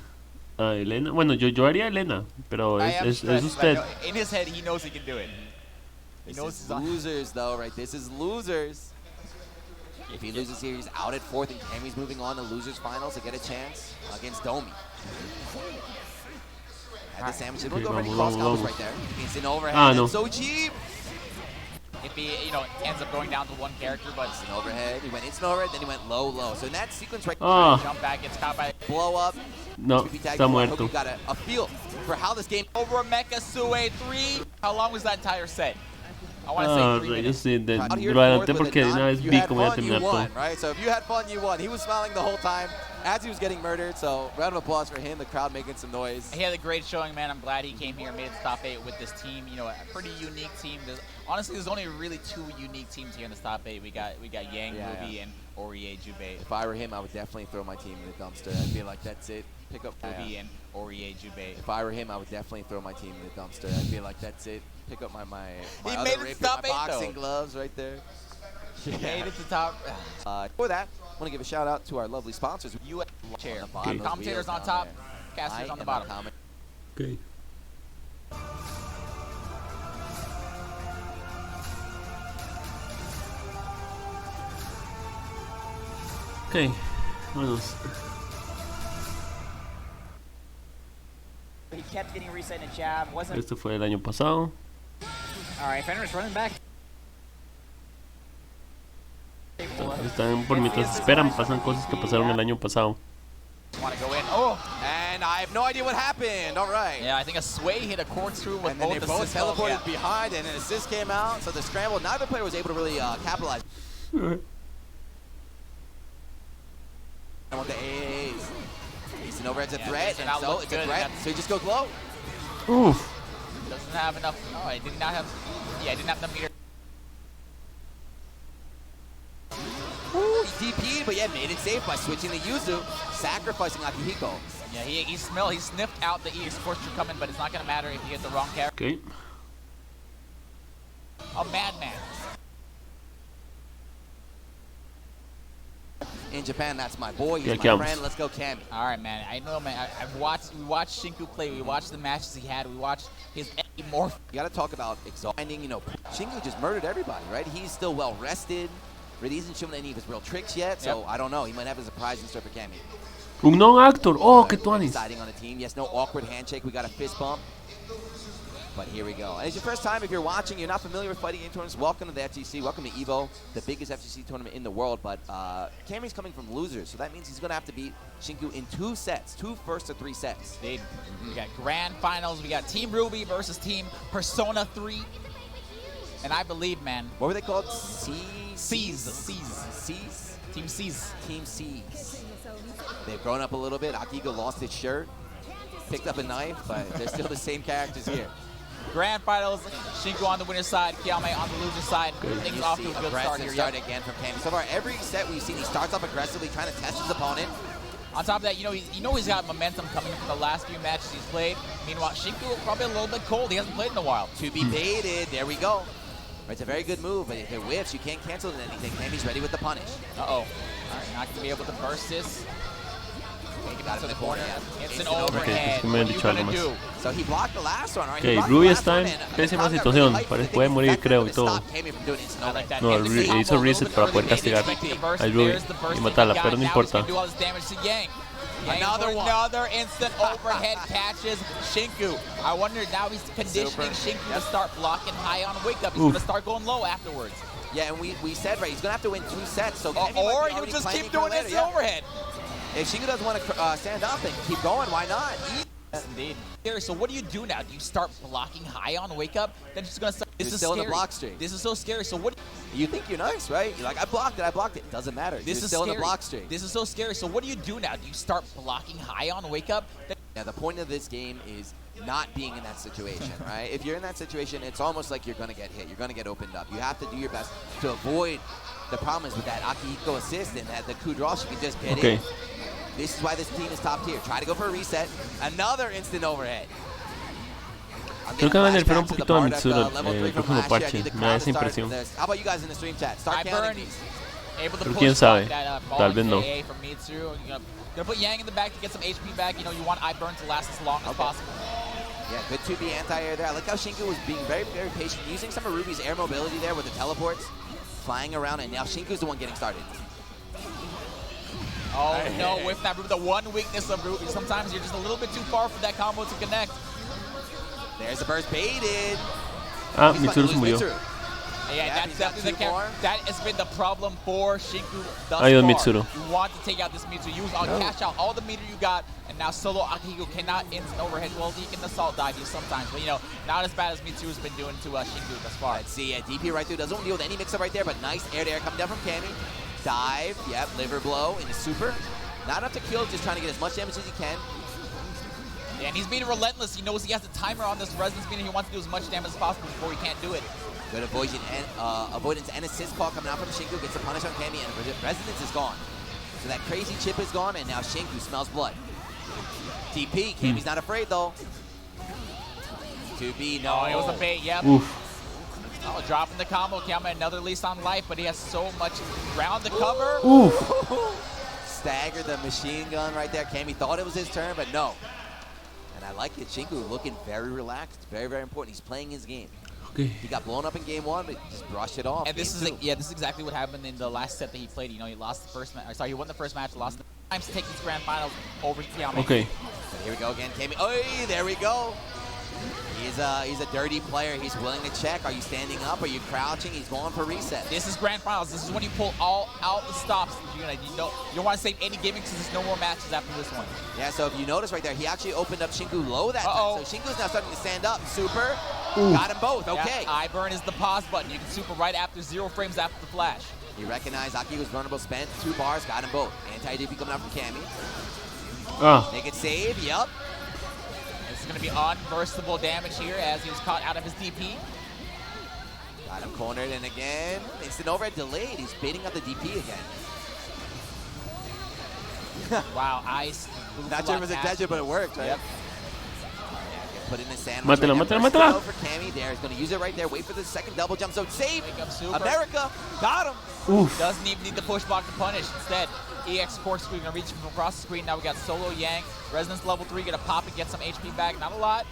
Elena. Bueno, yo haría Elena, pero es usted. In his head, he knows he can do it. This is losers, though, right? This is losers. If he loses here, he's out at 4th, and Cammy's moving on to losers finals to get a chance against Domi. Had the sandwich. They don't go ready cross combos right there. It's an overhead. No. So cheap. If he, ends up going down to 1 character, but it's an overhead. He went instant overhead, then he went low. So in that sequence right jump back, gets caught by blow up. No, está muerto. You got a feel for how this game over Mekasue 3. How long was that entire set? I want to say 3 minutes. Yo sí, lo adelanté porque de una vez vi cómo iba a terminar todo. Right? So if you had fun, you won. He was smiling the whole time as he was getting murdered. So round of applause for him. The crowd making some noise. He had a great showing, man. I'm glad he came here and made it to top 8 with this team. A pretty unique team. Honestly, there's only really 2 unique teams here in the top 8. We got Yang, Ruby, and Aurier Jube. If I were him, I would definitely throw my team in the dumpster. I'd be like, that's it. Pick up Ruby and Aurier Jube. If I were him, I would definitely throw my team in the dumpster. I'd be like, that's it. Pick up my he other made it rapier, to top my 8, boxing though. gloves right there. He made it to top. For that, I want to give a shout out to our lovely sponsors. You chair. Okay. Commentators on top, casters on the bottom. Okay. Okay, vámonos. kept getting reset in a jab. Wasn't. Este fue el año pasado. All right, Fenrir's running back. Están por mientras esperan, pasan cosas que pasaron el año pasado. Want to go in? Oh, And I have no idea what happened. All right. yeah, I think a sway hit a corkscrew with And then they both both assists. teleported behind, and an assist came out. So the scramble, neither player was able to really capitalize. I want the AAs. He's an overhead's a threat, and that so looks it's a good. threat. So he just goes low. Oof. Doesn't have enough. Oh, I did not have. Yeah, I didn't have enough meter. Ooh, he DP'd, but yeah, made it safe by switching to Yuzu, sacrificing Akihiko. Yeah, he sniffed out the EX Scorcher coming, but it's not gonna matter if you get the wrong character. Ok. A madman. In Japan, that's my boy. He's Yeah, my counts. friend. Let's go, Cammy. All right, man. I know, man. We watched Shinku play. We watched the matches he had. We watched his morph. You got to talk about exhausting. You know, Shingu just murdered everybody, right? He's still well rested. Really isn't showing any of his real tricks yet, so I don't know. He might have a surprise in store for Cammy. Un non-actor. Oh, que tuanis. Deciding on a team. Yes, no awkward handshake. We got a fist bump. But here we go. And it's your first time. If you're watching, you're not familiar with fighting game tournaments, welcome to the FGC. Welcome to EVO, the biggest FGC tournament in the world. But Cammy's coming from losers, so that means he's going to have to beat Shinku in 2 sets, 2 first or 3 sets. We got grand finals. We got Team Ruby versus Team Persona 3. And I believe, man. What were they called? C's. Team C's. Team C's. They've grown up a little bit. Akihiko lost his shirt, picked up a knife, but they're still the same characters here. Grand finals. Shinku on the winner's side. Kiame on the loser's side. Things off to a good start here. Start again from Cammy. So far, every set we've seen, he starts off aggressively, trying to test his opponent. On top of that, he's got momentum coming from the last few matches he's played. Meanwhile, Shinku probably a little bit cold. He hasn't played in a while. To be baited. There we go. It's a very good move, but if it whiffs, you can't cancel it anything. Cammy's ready with the punish. Uh-oh. All right, not going to be able to burst this. Take him out to the corner. It's an overhead. Okay, What are you going to do? So he blocked the last one, right? Ok, Ruby está en pésima situación. Puede morir, creo, y todo. I like that. No, And this hizo is reset para poder castigar a Ruby y matarla, pero no importa. Do all this damage to Yang. Another one. Another instant overhead catches Shinku. I wonder now he's conditioning Shinku to start blocking high on wake up. He's going to start going low afterwards. Yeah, and we said, right, he's going to have to win 2 sets. So Or he'll just keep doing this overhead. If Shinku doesn't want to stand up and keep going, why not? Yes, indeed. So what do you do now? Do you start blocking high on wake up? Then just going to start. This is still in the block streak. This is so scary. So what? You think you're nice, right? You're like, I blocked it. Doesn't matter. This is still scary. in the block streak. This is so scary. So what do you do now? Do you start blocking high on wake up? Yeah, the point of this game is not being in that situation, right? If you're in that situation, it's almost like you're going to get hit. You're going to get opened up. You have to do your best to avoid the problems with that Akihiko assist and that the coup draw. You can just get in. This is why this team is top tier. Try to go for a reset. Another instant overhead. Creo que van a nerfear un poquito a Mitsuru el próximo parche. Me da esa impresión. How about you guys in the stream chat? Start counting. Pero quién sabe. Tal vez no. Gonna put Yang in the back to get some HP back. You want iBurn to last as long as possible. Yeah, good to be anti-air there. I like how Shinku was being very, very patient, using some of Ruby's air mobility there with the teleports, flying around, and now Shinku's the one getting started. Oh no, with that Ruby, the one weakness of Ruby, sometimes you're just a little bit too far for that combo to connect. There's the burst baited. Ah, Mitsuru se murió. Yeah, that's definitely the character. That has been the problem for Shinku thus Ahí va far. Mitsuru. You want to take out this Mitsuru. Use cash out all the meter you got, and now solo Akihiko cannot instant overhead. Well, he can assault dive you sometimes, but not as bad as Mitsuru's been doing to Shinku thus far. Let's see, DP right through. Doesn't deal with any mix-up right there, but nice air-to-air coming down from Cammy. Dive, yep, liver blow into super. Not enough to kill, just trying to get as much damage as he can. Yeah, and he's being relentless. He knows he has a timer on this resonance, meaning he wants to do as much damage as possible before he can't do it. Good avoidance and assist call coming out from Shinku. Gets a punish on Cammy, and resonance is gone. So that crazy chip is gone, and now Shinku smells blood. TP, Cammy's not afraid though. To be no. Oh, it was a bait, yep. Oof. Oh, dropping the combo, Kiame, another lease on life, but he has so much ground to cover. Oof. Staggered the machine gun right there. Cammy thought it was his turn, but no. And I like it. Shinku looking very relaxed, very, very important. He's playing his game. Okay. He got blown up in game 1, but just brushed it off. And this is exactly what happened in the last set that he played. He lost the first match. Sorry, he won the first match, lost the times to take these grand finals over Kiame. Ok. Here we go again, Kami. Oh, there we go. He's a dirty player. He's willing to check. Are you standing up? Are you crouching? He's going for reset. This is grand finals. This is when you pull all out the stops. You don't want to save any gimmicks because there's no more matches after this one. Yeah, so if you notice right there, he actually opened up Shinku low that time. So Shinku's now starting to stand up. Super. Ooh. Got them both. Okay. Yeah, I-burn is the pause button. You can super right after 0 frames after the flash. He recognized Akihiko's vulnerable, spent 2 bars, got them both. Anti-DP coming out from Kami. Make it save. Yup. It's going to be unburstable damage here as he was caught out of his DP. Got him cornered, and again, instant overhead delayed. He's baiting up the DP again. Wow, ice. Not sure if it was intention, but it worked, right? Yep. Put in the sandwich. Mátela. For Kami there. He's going to use it right there. Wait for the second double jump. So save. Super. America. Got him. Oof. Doesn't even need the push block to punish. Instead, EX corkscrew going to reach from across the screen. Now we got Solo Yang. Resonance level 3. Going to pop and get some HP back. Not a lot.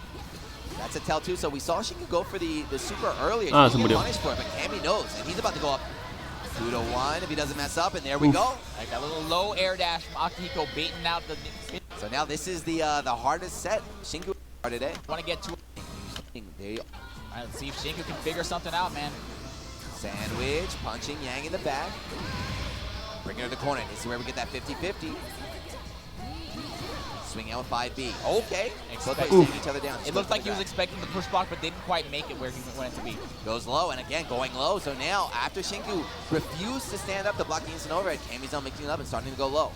That's a tell too. So we saw she could go for the super earlier. Ah, she se didn't get murió. punished for it, but Kami knows, and he's about to go up 2-1 if he doesn't mess up. And there we go. Like a little low air dash from Akihiko baiting out the. So now this is the hardest set Shinku started today. Want to get to. There you go. All right, let's see if Shinku can figure something out, man. Sandwich, punching Yang in the back. Bring her to the corner. This is where we get that 50-50. Swing out with 5B. Okay. Both guys taking each other down. It looked like he was expecting the push block, but didn't quite make it where he wanted to be. Goes low, and again, going low. So now, after Shinku refused to stand up to block the instant overhead, Kami's now mixing it up and starting to go low.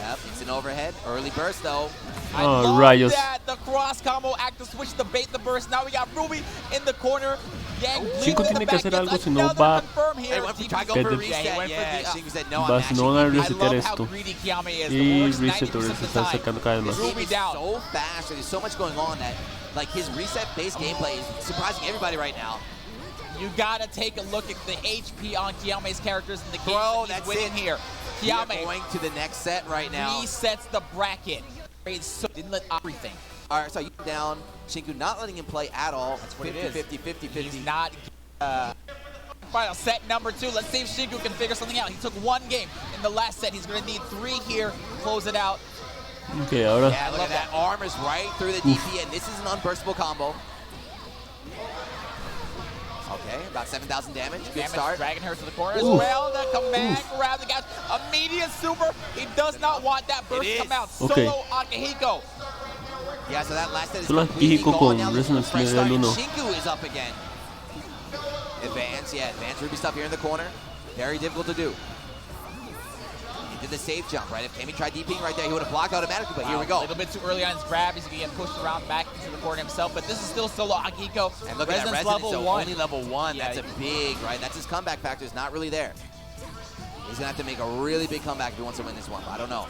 Yep, instant overhead. Early burst, though. I love rayos. that. The cross combo active switch to bait the burst. Now we got Ruby in the corner. Yang Shinku tiene que hacer algo, si no va. Try go for a reset. Yeah, Shinku said, no, I'm No van a matching. resetear I love how esto. greedy Kiame is. Y The works resetear 90% se of the está time. sacando cada vez más. Ruby down. So fast. There's so much going on that, like, his reset-based gameplay is surprising everybody right now. You gotta take a look at the HP on Kiame's characters in the game. Bro, that he's that's winning it. here. We are Kiame going to the next set right now. resets the bracket. Didn't let everything. All right, so you down. Shinku not letting him play at all. That's what 50, it is. 50. He's not. Final set number 2. Let's see if Shinku can figure something out. He took 1 game in the last set. He's going to need 3 here. Close it out. Ok, ahora. Yeah, look at that. Arm is right through the DP, and this is an unburstable combo. Okay, about 7,000 damage. Good start. Dragging her to the corner as well. The command grab the gas. Immediate super. He does not want that burst to come out. Okay. Solo Akihiko. Yeah, so that last set is Solo completely Akihiko gone. con Now this is a Resonance fresh nivel start. 1. Shinku is up again. Advance, yeah, advance Ruby stuff here in the corner. Very difficult to do. He did the safe jump, right? If Kami tried DPing right there, he would have blocked automatically, but here we go. A little bit too early on his grab. He's going to get pushed around back into the corner himself, but this is still Solo Akihiko. And look at that resonance, level so 1. only level 1. Yeah, That's a big, right? That's his comeback factor is not really there. He's going to have to make a really big comeback if he wants to win this one. I don't know.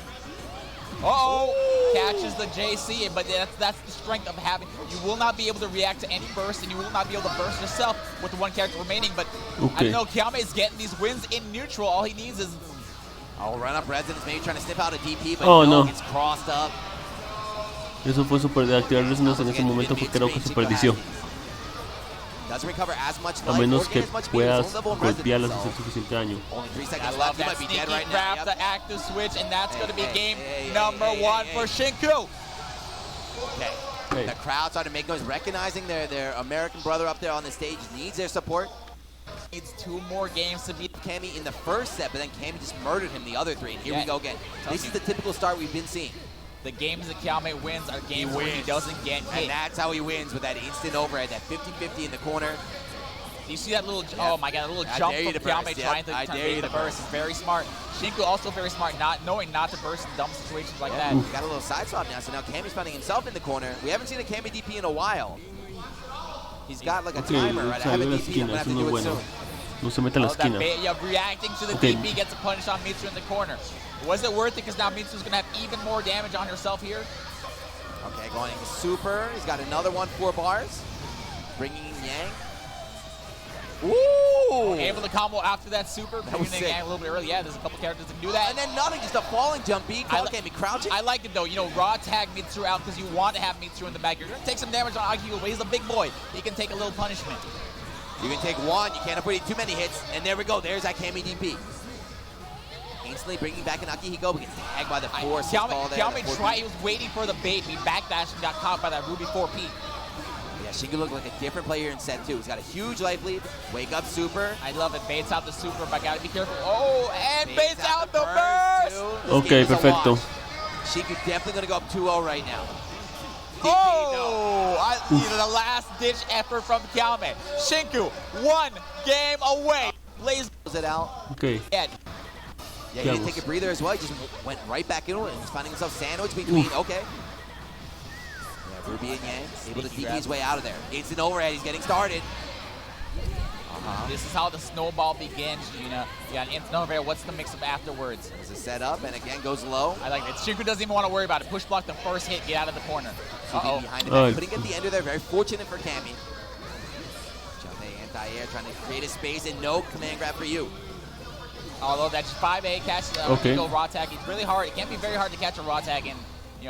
Uh-oh! Catches the JC, but that's the strength of having. You will not be able to react to any burst, and you will not be able to burst yourself with the 1 character remaining. But I don't know, Kiame is getting these wins in neutral. All he needs is. Oh, run up resonance, maybe trying to sniff out a DP, but no. It's crossed up. Eso fue super de activar Resonance en ese momento fue creo que se perdició. Doesn't recover as much A life menos or que get as much puedas speed as level 1 resonance, golpearlas y so hacer suficiente daño. only 3 I seconds love left. He that might be sneaky dead right grab, now. the active switch, and that's going to be game hey, number hey, 1 hey, for hey. Shinku. Okay. Hey. The crowd started to make noise, recognizing their American brother up there on the stage needs their support. Needs 2 more games to beat. Kami in the first set, but then Kami just murdered him the other 3. And here we go again. This is the typical start we've been seeing. The games that Kiame wins are games where he doesn't get hit. And that's how he wins, with that instant overhead, that 50-50 in the corner. Do you see that little, oh my god, a little jump from Kiame trying to beat the burst? It's very smart. Shinku also very smart, not knowing not to burst in dumb situations like that. Got a little side swap now, so now Kami's finding himself in the corner. We haven't seen a Kami DP in a while. He's got like a timer, right? I have a salió la DP, I'm esquina, gonna have eso to no do es it bueno. soon. No se mete en la esquina. Reacting to the DP gets a punish on Mitsu in the corner. Was it worth it? Because now Mitsu's going to have even more damage on herself here. Okay, going into super. He's got another 4 bars. Bringing in Yang. Ooh! Able to combo after that super. That was bringing in sick. Yang a little bit early. Yeah, there's a couple characters that can do that. And then nothing, just a falling jump B. Kami crouching. I like it though. You know, raw tag Mitsu out because you want to have Mitsu in the back. You're going to take some damage on Akihiko, but he's a big boy. He can take a little punishment. You can take 1. You can't avoid too many hits. And there we go. There's that Kami DP. instantly bringing back an Akihiko, but gets tagged by the force. Kiame tried, he was waiting for the bait, he backdashed and got caught by that Ruby 4P. Yeah, Shinku looked like a different player in set 2. He's got a huge life lead. Wake up super. I love it. Baits out the super, but gotta be careful. Oh, and baits out the burst! Okay, perfecto. Shinku definitely gonna go up 2-0 right now. Oh! The last-ditch effort from Kiame. Shinku, 1 game away. Blaze it out. Okay. Yeah, he didn't take a breather as well. He just went right back into it and he's finding himself sandwiched between. Okay. Yeah, Ruby and Yang able to DP his way out of there. Instant overhead. He's getting started. This is how the snowball begins, Gina. You got an instant overhead. What's the mix-up afterwards? There's a setup, and again goes low. I like that. Shinku doesn't even want to worry about it. Push block the first hit, get out of the corner. Behind him, putting at the ender there. Very fortunate for Cammy. Anti-air trying to create a space, and no command grab for you. Although that's 5A catches okay. Raw tag. It's really hard. It can't be very hard to catch a raw tag, and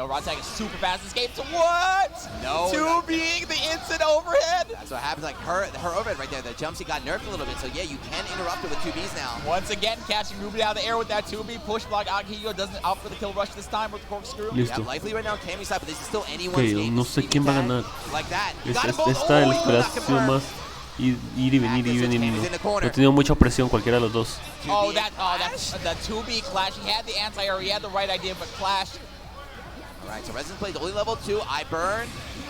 raw tag is super fast. Escape to what? No. 2 being the instant overhead. That's what happens. Like her overhead right there. The jump got nerfed a little bit, so yeah, you can interrupt it with 2Bs now. Once again, catching Ruby out of the air with that 2B push block. Akihiko doesn't opt for the kill rush this time with the corkscrew. Listo. Yeah, likely right now on Cammy's side, but this is still anyone's game. No sé quién va a ganar. Like that. Esta el esperación más ir y venir y venir. No he tenido mucha presión cualquiera de los dos. Oh, that's the 2B clash. He had the anti-air. He had the right idea, but clash. All right, so Resident plays only level 2. I burn.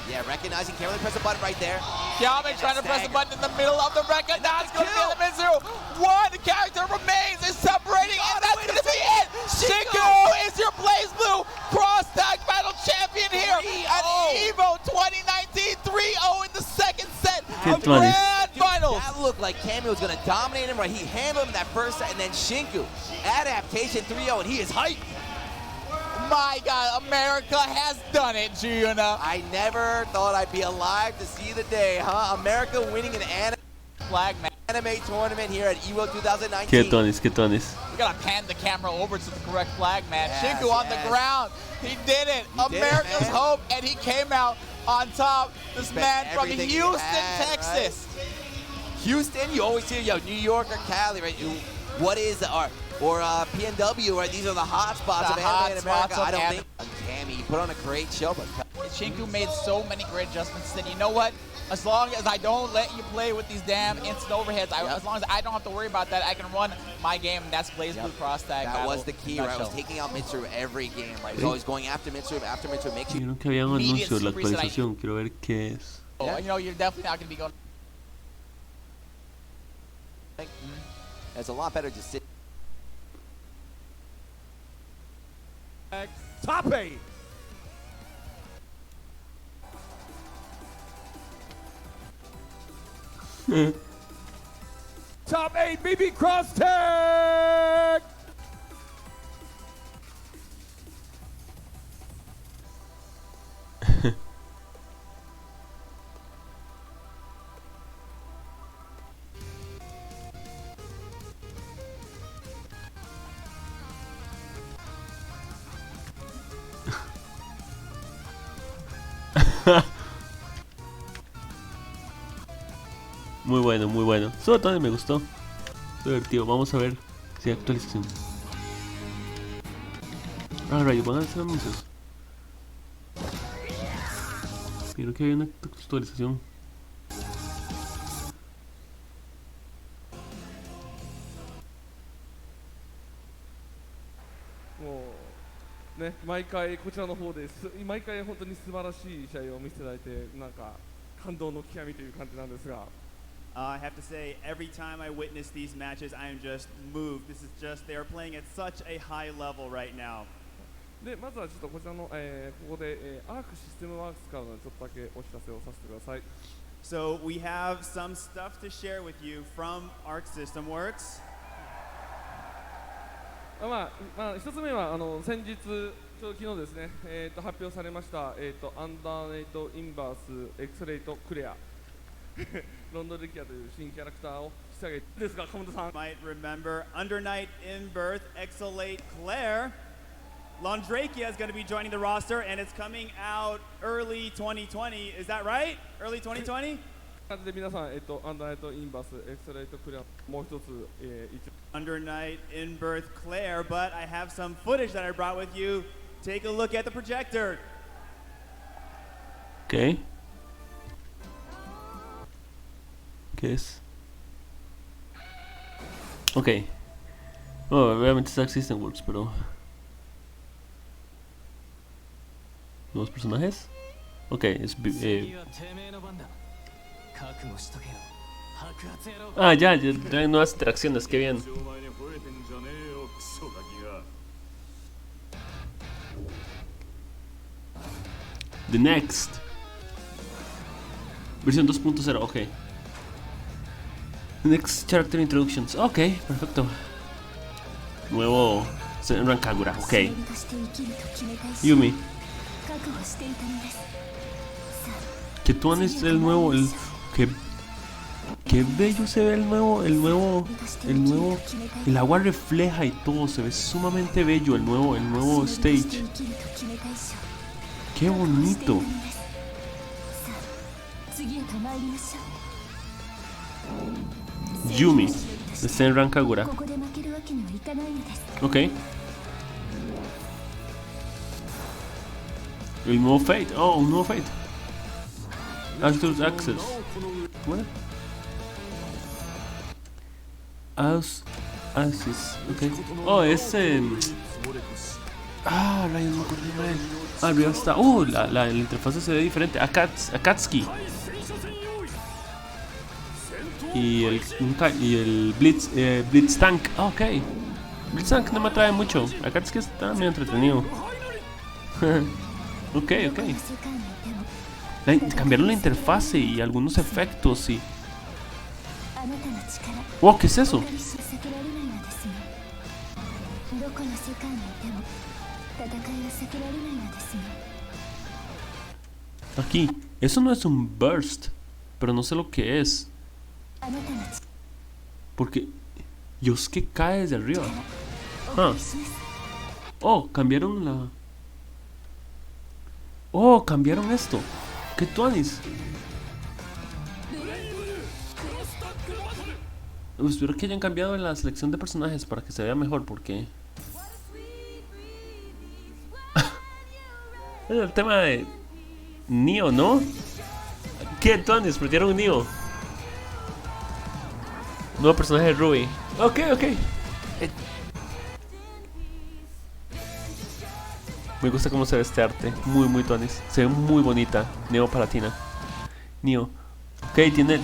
Yeah, recognizing, can't really press a button right there. Kiame trying to press a button in the middle of the record. That's going to be the Mizu. One character remains, is separating, and that's going to be it. Shinku is your Blaze Blue Cross Tag Battle Champion here at EVO 2019. 3-0 in the second set of Grand Finals. That looked like Cammy was going to dominate him, right? He handled him that first set, and then Shinku, adaptation 3-0, and he is hyped. My God, America has done it, Giona. I never thought I'd be alive to see the day, huh? America winning an anime tournament here at EVO 2019. Qué tonis. We gotta pan the camera over to the correct flag, man. Yes, Shinku on the ground. He did it. America's hope, and he came out on top. This man from Houston, Texas. Right? Houston, you always hear, New York or Cali, right? What is or PNW, right? These are the hot spots of anime in America. I don't think. Cammy, you put on a great show, but Shinku made so many great adjustments. Said, you know what? As long as I don't let you play with these damn instant overheads, as long as I don't have to worry about that, I can run my game, and that's Blaze Blue Cross Tag. That was the key, right? I was taking out Mitsuru every game, right? He was always going after Mitsuru, makes you. Yo nunca había un anuncio de la actualización. Quiero ver qué es. You're definitely not going to be going. It's a lot better to sit. Top 8. Top 8 BB Cross Tag. Muy bueno. Sobre todo me gustó. Divertido. Vamos a ver si hay actualización. Alright, van a hacer anuncios. Creo que hay una actualización.ね、毎回こちらの方です。毎回本当に素晴らしい試合を見せていただいて、なんか感動の極みという感じなんですが。I have to say, every time I witness these matches, I am just moved. This is just, they are playing at such a high level right now. で、まずはちょっとこちらの、ここで、アークシステムワークスからのちょっとだけお知らせをさせてください。So we have some stuff to share with you from Arc System Works. まあ一つ目は先日昨日ですね、発表されました、アンダーネイトインバースエクスレイトクレアロンドルキアという新キャラクターを仕上げですが、鎌田さん might remember Under Night in Birth Exolate Claire. Londrakia is going to be joining the roster, and it's coming out early 2020. Is that right? Early 2020? 感じで皆さん、アンダーナイトインバースエクスレイトクリアもう一つ、Under night in birth Claire, but I have some footage that I brought with you. Take a look at the projector. Ok. ¿Qué es? Ok. Oh, obviamente está System Works, pero... ¿Nuevos personajes? Ok, es... ya traen nuevas interacciones, qué bien. The Next. Versión 2.0, ok. Next Character Introductions, ok, perfecto. Nuevo Senran Kagura, ok. Yumi. Que tú es el nuevo, qué bello se ve el agua refleja y todo, se ve sumamente bello el nuevo stage. Qué bonito. Yumi, de Senran Kagura. Ok. El nuevo Fate, un nuevo Fate. Astros Access. What? Asis, ok. Oh, es rayos, no acordé de él. Arriba está. La interfaz se ve diferente. Akatsuki. Y el Blitz Tank. Ok. Blitz Tank no me atrae mucho. Akatsuki está medio entretenido. Ok. Cambiaron la interfase y algunos efectos y... Wow, ¿qué es eso? Aquí, eso no es un burst, pero no sé lo que es. Porque Yosuke cae desde arriba. Cambiaron la... cambiaron esto. ¿Qué tuanis? Espero que hayan cambiado la selección de personajes para que se vea mejor, porque... Es el tema de... Neo, ¿no? ¿Qué tuanis? Perdieron un Neo. Nuevo personaje de Ruby. Ok. Me gusta cómo se ve este arte. Muy tuanis. Se ve muy bonita. Neo Palatina. Neo. Ok, tiene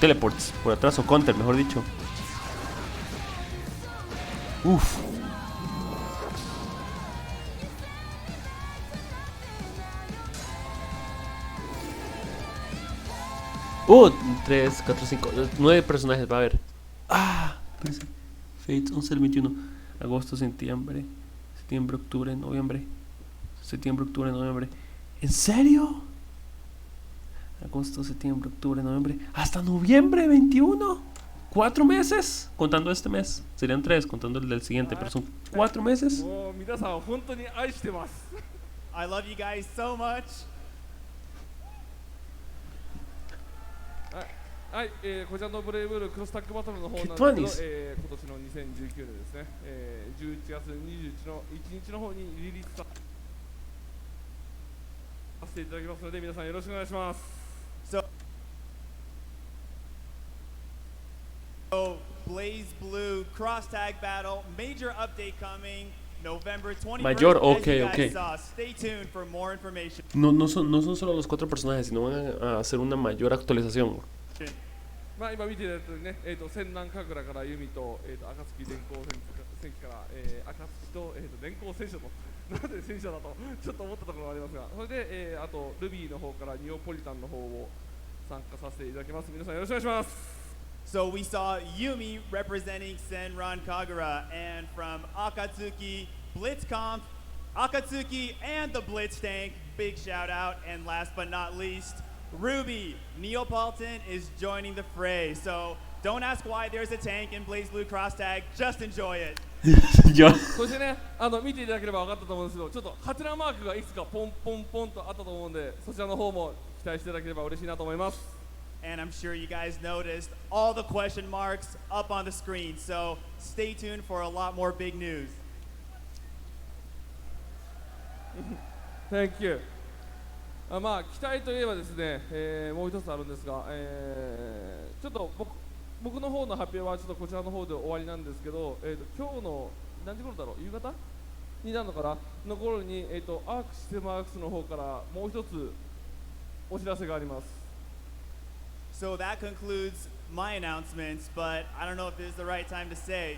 teleports por atrás, o counter, mejor dicho. Uff. Oh, 3, 4, 5, 9 personajes va a haber. Fate 11 al 21. Agosto, septiembre, octubre, noviembre. ¿En serio? Agosto, septiembre, octubre, noviembre. Hasta noviembre 21. 4 meses. Contando este mes. Serían 3 contando el del siguiente. Pero son 4 meses. I love you guys so much. はい、こちらのブレイブルクロスタッグバトルの方なんですけど、今年の2019年ですね、11月21の1日の方にリリースさせていただきますので、皆さんよろしくお願いします。So, Blaze Blue Cross Tag Battle, major update coming November 21st. Mayor, ok. Stay tuned for more information. No son solo los 4 personajes, sino van a hacer una mayor actualización. まあ今見てるやつね、戦南神楽から弓と、暁電光戦機から、暁と、電光戦車と、なんで戦車だとちょっと思ったところがありますが、それで、あとルビーの方からニオポリタンの方を参加させていただきます。皆さんよろしくお願いします。So we saw Yumi representing Senran Kagura, and from Akatsuki, Blitzkampf, Akatsuki and the Blitz Tank, big shout out, and last but not least, Ruby Neapolitan is joining the fray. So don't ask why there's a tank in Blaze Blue Cross Tag, just enjoy it. そしてね、見ていただければ分かったと思うんですけど、ちょっとハテナマークがいくつかポンポンポンとあったと思うんで、そちらの方も期待していただければ嬉しいなと思います。 And I'm sure you guys noticed all the question marks up on the screen, so stay tuned for a lot more big news. Thank you. まあ期待といえばですね、もう一つあるんですが、ちょっと僕の方の発表はちょっとこちらの方で終わりなんですけど、今日の何時頃だろう、夕方になるのかなの頃に、アークシステムアークスの方からもう一つお知らせがあります。 So that concludes my announcements, but I don't know if this is the right time to say.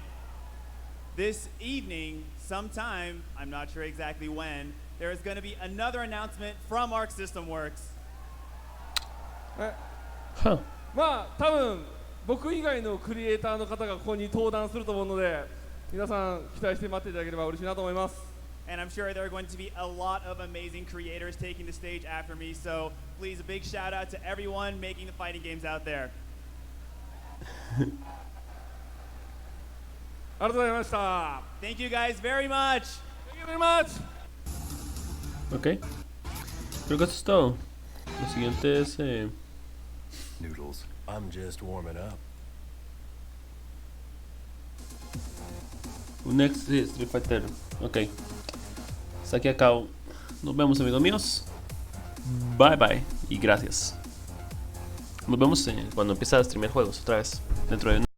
This evening, sometime, I'm not sure exactly when, there is going to be another announcement from Arc System Works. まあ多分僕以外のクリエイターの方がここに登壇すると思うので、皆さん期待して待っていただければ嬉しいなと思います。 And I'm sure there are going to be a lot of amazing creators taking the stage after me, so please a big shout out to everyone making the fighting games out there. ありがとうございました。 Thank you guys very much. Thank you very much. Ok. Creo que eso es todo. Lo siguiente es... Noodles, I'm just warming up. un next Street Fighter. Ok. Hasta aquí acabo. Nos vemos, amigos míos. Bye bye y gracias. Nos vemos cuando empiece a streamear juegos otra vez. Dentro de